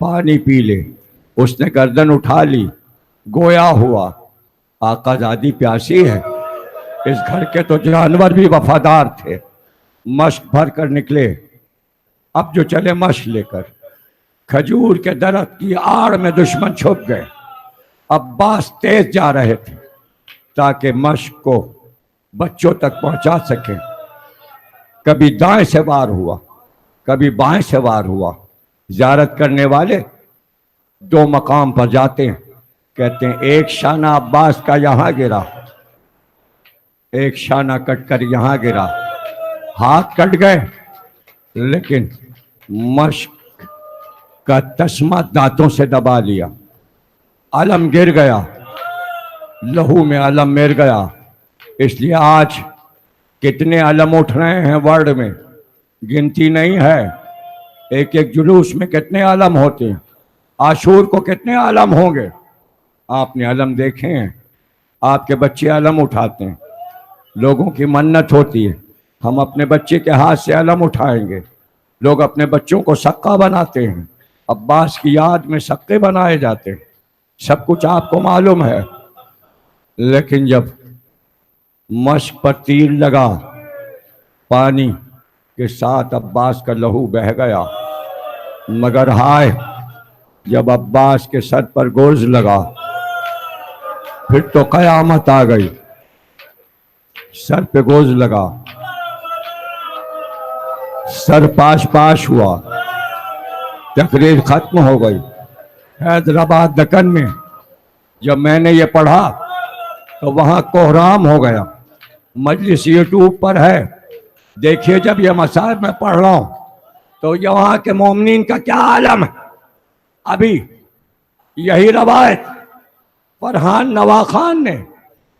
Speaker 1: پانی پی لے۔ اس نے گردن اٹھا لی، گویا ہوا آقا زادی پیاسی ہے۔ اس گھر کے تو جانور بھی وفادار تھے، مشک بھر کر نکلے، اب جو چلے مشک لے کر۔ کھجور کے درخت کی آڑ میں دشمن چھپ گئے، عباس تیز جا رہے تھے تاکہ مشک کو بچوں تک پہنچا سکیں۔ کبھی دائیں سے وار ہوا، کبھی بائیں سے وار ہوا۔ زیارت کرنے والے 2 مقام پر جاتے ہیں، کہتے ہیں ایک شانہ عباس کا یہاں گرا، ایک شانہ کٹ کر یہاں گرا، ہاتھ کٹ گئے لیکن مشک کا تسمہ دانتوں سے دبا لیا، علم گر گیا، لہو میں علم مر گیا۔ اس لیے آج کتنے علم اٹھ رہے ہیں ورلڈ میں، گنتی نہیں ہے۔ ایک ایک جلوس میں کتنے علم ہوتے ہیں، عاشور کو کتنے علم ہوں گے۔ آپ نے علم دیکھے ہیں، آپ کے بچے علم اٹھاتے ہیں، لوگوں کی منت ہوتی ہے ہم اپنے بچے کے ہاتھ سے علم اٹھائیں گے، لوگ اپنے بچوں کو سکہ بناتے ہیں، عباس کی یاد میں سکے بنائے جاتے ہیں، سب کچھ آپ کو معلوم ہے۔ لیکن جب مشک پر تیر لگا، پانی کے ساتھ عباس کا لہو بہہ گیا، مگر ہائے جب عباس کے سر پر گرز لگا پھر تو قیامت آ گئی۔ سر پہ گرز لگا، سر پاش پاش ہوا، تقریر ختم ہو گئی۔ حیدرآباد دکن میں جب میں نے یہ پڑھا تو وہاں کوہرام ہو گیا۔ مجلس یوٹیوب پر ہے، دیکھیے جب یہ مصائب میں پڑھ رہا ہوں تو یہاں کے مومنین کا کیا عالم ہے۔ ابھی یہی روایت فرحان نوا خان نے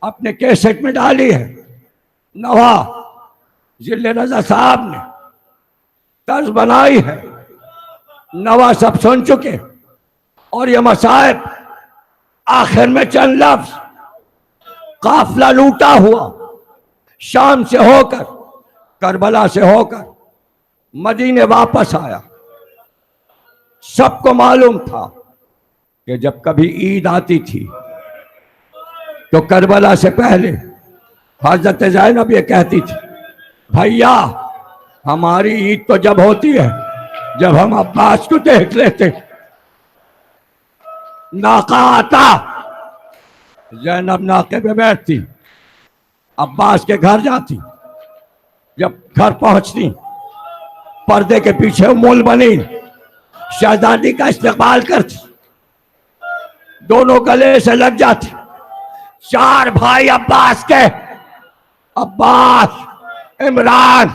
Speaker 1: اپنے کیسٹ میں ڈالی ہے، نوا ضلع رضا صاحب نے طرز بنائی ہے، نوا سب سن چکے، اور یہ مصائب آخر میں چند لفظ، قافلہ لوٹا ہوا شام سے ہو کر، کربلا سے ہو کر مدینے واپس آیا۔ سب کو معلوم تھا کہ جب کبھی عید آتی تھی تو کربلا سے پہلے حضرت زینب یہ کہتی تھی بھیا ہماری عید تو جب ہوتی ہے جب ہم عباس کو دیکھ لیتے، ناقہ آتا، زینب ناقے پہ بیٹھتی، عباس کے گھر جاتی، جب گھر پہنچتی پردے کے پیچھے ام المؤمنین شہزادی کا استقبال کرتی، دونوں گلے سے لگ جاتی۔ چار بھائی عباس کے، عباس، عمران،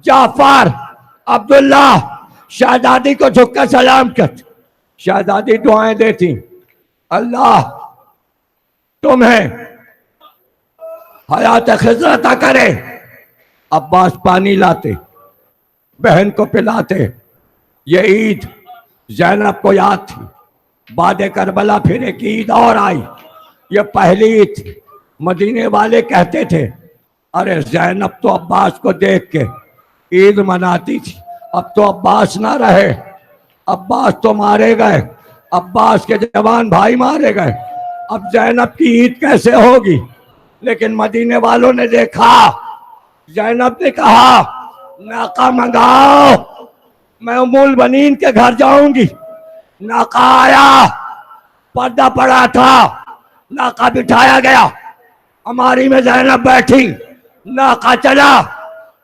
Speaker 1: جعفر، عبداللہ، شہزادی کو جھک کر سلام کرتی۔ شہزادی دعائیں دیتی، اللہ تمہیں حیات خضر عطا کرے۔ عباس پانی لاتے، بہن کو پلاتے۔ یہ عید زینب کو یاد تھی، بعد کربلا پھر ایک عید اور آئی، یہ پہلی عید تھی۔ مدینے والے کہتے تھے ارے زینب تو عباس کو دیکھ کے عید مناتی تھی، اب تو عباس نہ رہے، عباس تو مارے گئے، عباس کے جوان بھائی مارے گئے، اب زینب کی عید کیسے ہوگی؟ لیکن مدینے والوں نے دیکھا، زینب نے کہا ناقہ منگاؤ، میں ام المؤمنین کے گھر جاؤں گی۔ ناقہ آیا، پردہ پڑا تھا، ناقہ بٹھایا گیا، ہماری میں زینب بیٹھی، ناقہ چلا،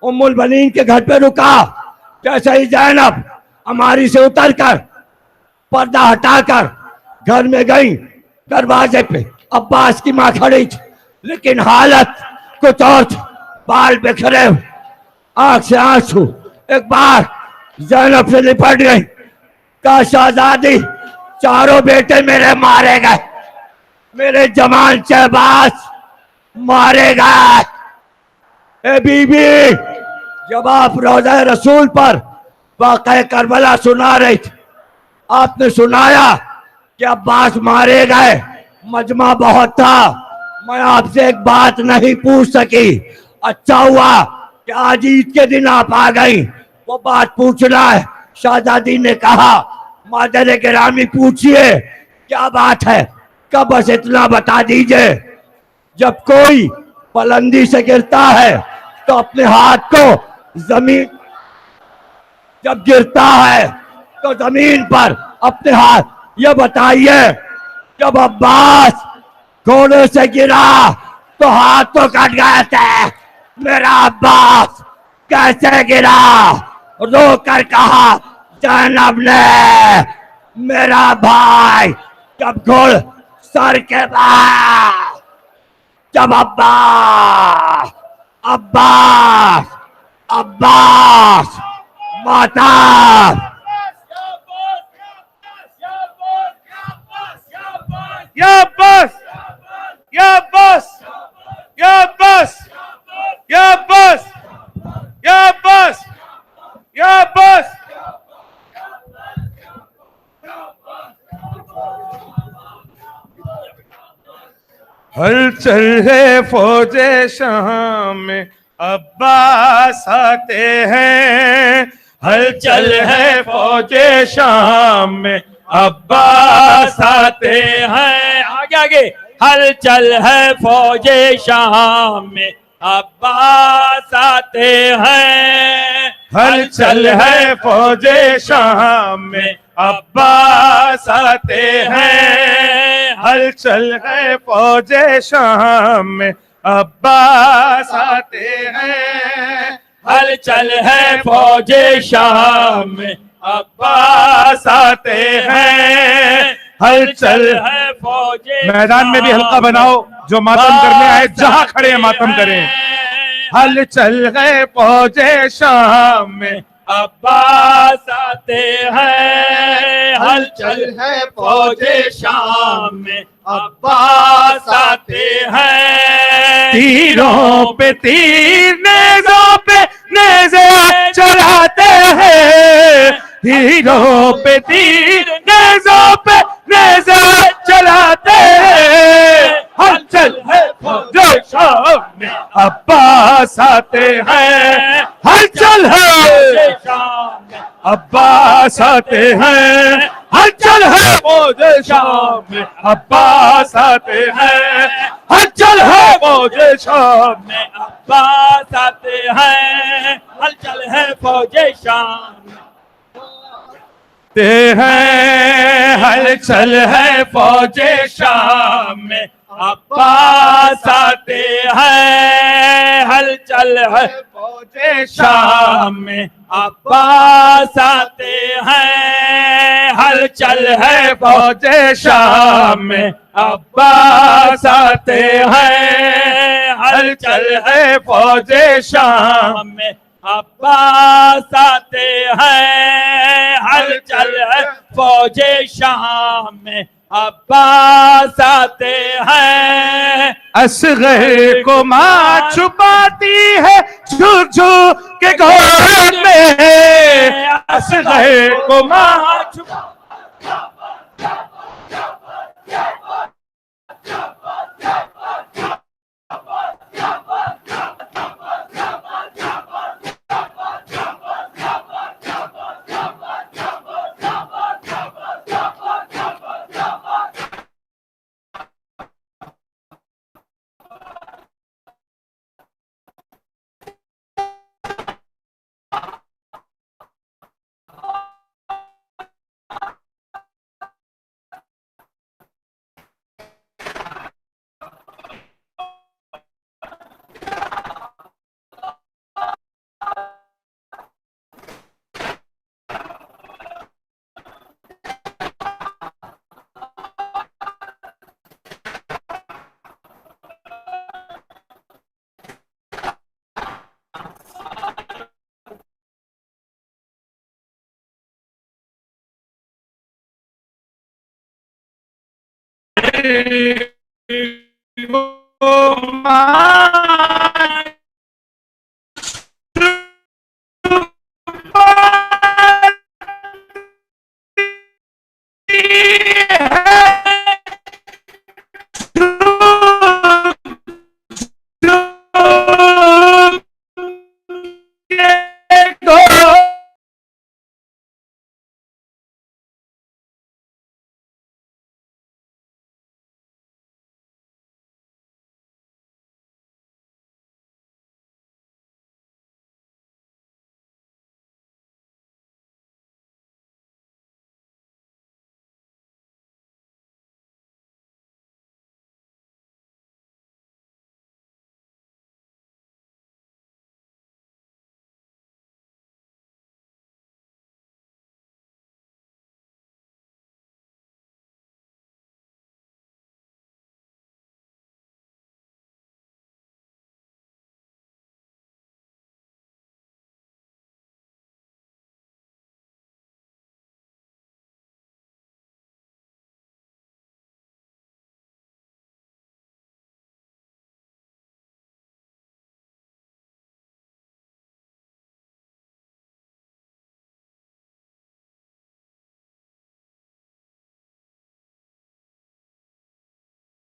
Speaker 1: ام المؤمنین کے گھر پہ رکا۔ جیسے ہی زینب ہماری سے اتر کر پردہ ہٹا کر گھر میں گئی، دروازے پہ عباس کی ماں کھڑی تھی، لیکن حالت کچھ اور تھی، بال بکھرے، آنکھ سے آنسو۔ ایک بار زینب سے لپٹ گئی، کہا شہزادی چاروں بیٹے میرے مارے گئے، میرے جمال شہباز مارے گئے۔ اے بی بی جب آپ روضہ رسول پر واقعہ کربلا سنا رہی تھی، آپ نے سنایا کہ عباس مارے گئے، مجمع بہت تھا، میں آپ سے ایک بات نہیں پوچھ سکی، اچھا ہوا کہ آج عید کے دن آپ آ گئی، وہ بات پوچھنا ہے۔ شہزادی نے کہا مادر گرامی پوچھئے کیا بات ہے، کب بس اتنا بتا دیجئے۔ جب کوئی بلندی سے گرتا ہے تو اپنے ہاتھ کو زمین، جب گرتا ہے تو زمین پر اپنے ہاتھ، یہ بتائیے جب عباس گھوڑے سے گرا تو ہاتھ تو کٹ گئے تھے، میرا عباس کیسے گرا؟ رو کر کہا زینب نے، میرا بھائی جب گھوڑ سر کے بعد، جب عباس ماتا
Speaker 2: یا عباس، یا عباس، یا عباس، یا عباس، یا عباس، یا عباس۔ ہلچل ہے فوج شام میں عباس آتے ہیں، ہلچل ہے فوج شام میں عباس آتے ہیں۔ آگے آگے، ہلچل ہے فوج شام میں عباس آتے ہیں، ہلچل ہے فوج شام میں عباس آتے ہیں، ہلچل ہے فوج شام میں عباس آتے ہیں، ہلچل ہے فوج شام میں عباس آتے ہیں، ہلچل ہے فوج۔ میدان میں بھی حلقہ بناؤ، جو ماتم کرنے آئے جہاں کھڑے ہیں ماتم کریں۔ ہلچل ہے فوج شام میں عباس آتے ہیں، ہلچل ہے فوج شام میں عباس آتے ہیں، تیروں پہ تیر، نیزوں پہ نیزے چلاتے ہیں، تیروں پہ تیر، نیزوں پہ نیزے چلاتے ہیں، ہلچل ہے فوج شام میں عباس آتے ہیں، ہلچل ہے عباس آتے ہیں، ہلچل ہے فوج شام میں عباس آتے ہیں، ہلچل ہے فوج شام میں،
Speaker 3: عباس آتے ہیں، ہلچل ہے فوج شام میں،
Speaker 2: ہیں ہلچل ہے فوج شام میں،
Speaker 3: عباس آتے ہیں، ہلچل ہے
Speaker 2: فوج
Speaker 3: شام میں، عباس آتے ہیں، ہلچل ہے
Speaker 2: فوج شام میں،
Speaker 3: عباس آتے ہیں، ہلچل ہے
Speaker 2: فوج شام
Speaker 3: شام میں، عباس آتے ہیں، ہلچل ہے فوج شام میں، عباس آتے ہیں،
Speaker 2: اصغر کو ماں چھپاتی ہے جھک جھک کے گود میں، اصغر کو ماں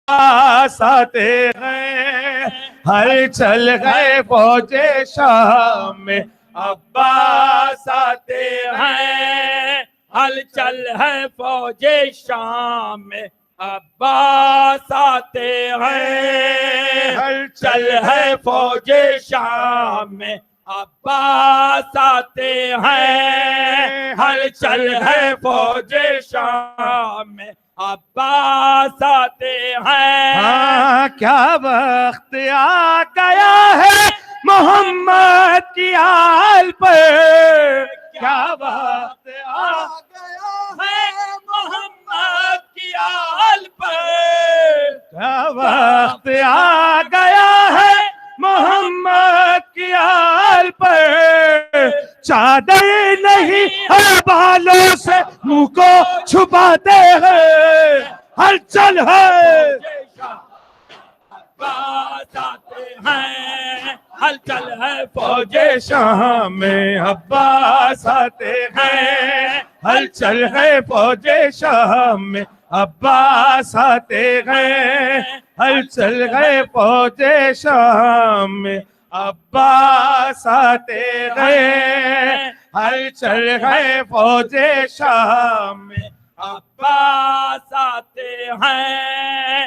Speaker 2: عباس آتے ہیں، ہلچل ہے فوج شام میں،
Speaker 3: عباس آتے ہیں، ہلچل ہے فوج شام میں، عباس آتے ہیں، ہلچل ہے فوج شام میں، عباس آتے ہیں، ہلچل ہے فوج شام میں، عباس آتے ہیں،
Speaker 2: ہاں کیا وقت آ گیا ہے محمد کی آل پر، کیا وقت آ
Speaker 3: ہے محمد کی آل پر،
Speaker 2: کیا وقت آ گیا ہے محمد کی آل پر، چادر نہیں ہے بالوں سے منہ کو چھپاتے ہیں، ہلچل ہے
Speaker 3: عباس آتے ہیں، ہلچل ہے فوج
Speaker 2: فوج شام میں، عباس آتے ہیں، ہلچل ہے فوج شام میں، عباس آتے ہیں، ہلچل ہے فوج شام میں، عباس آتے ہیں، ہلچل ہے فوج شام میں،
Speaker 3: عباس آتے ہیں،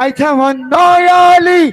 Speaker 4: I tamanna ya Ali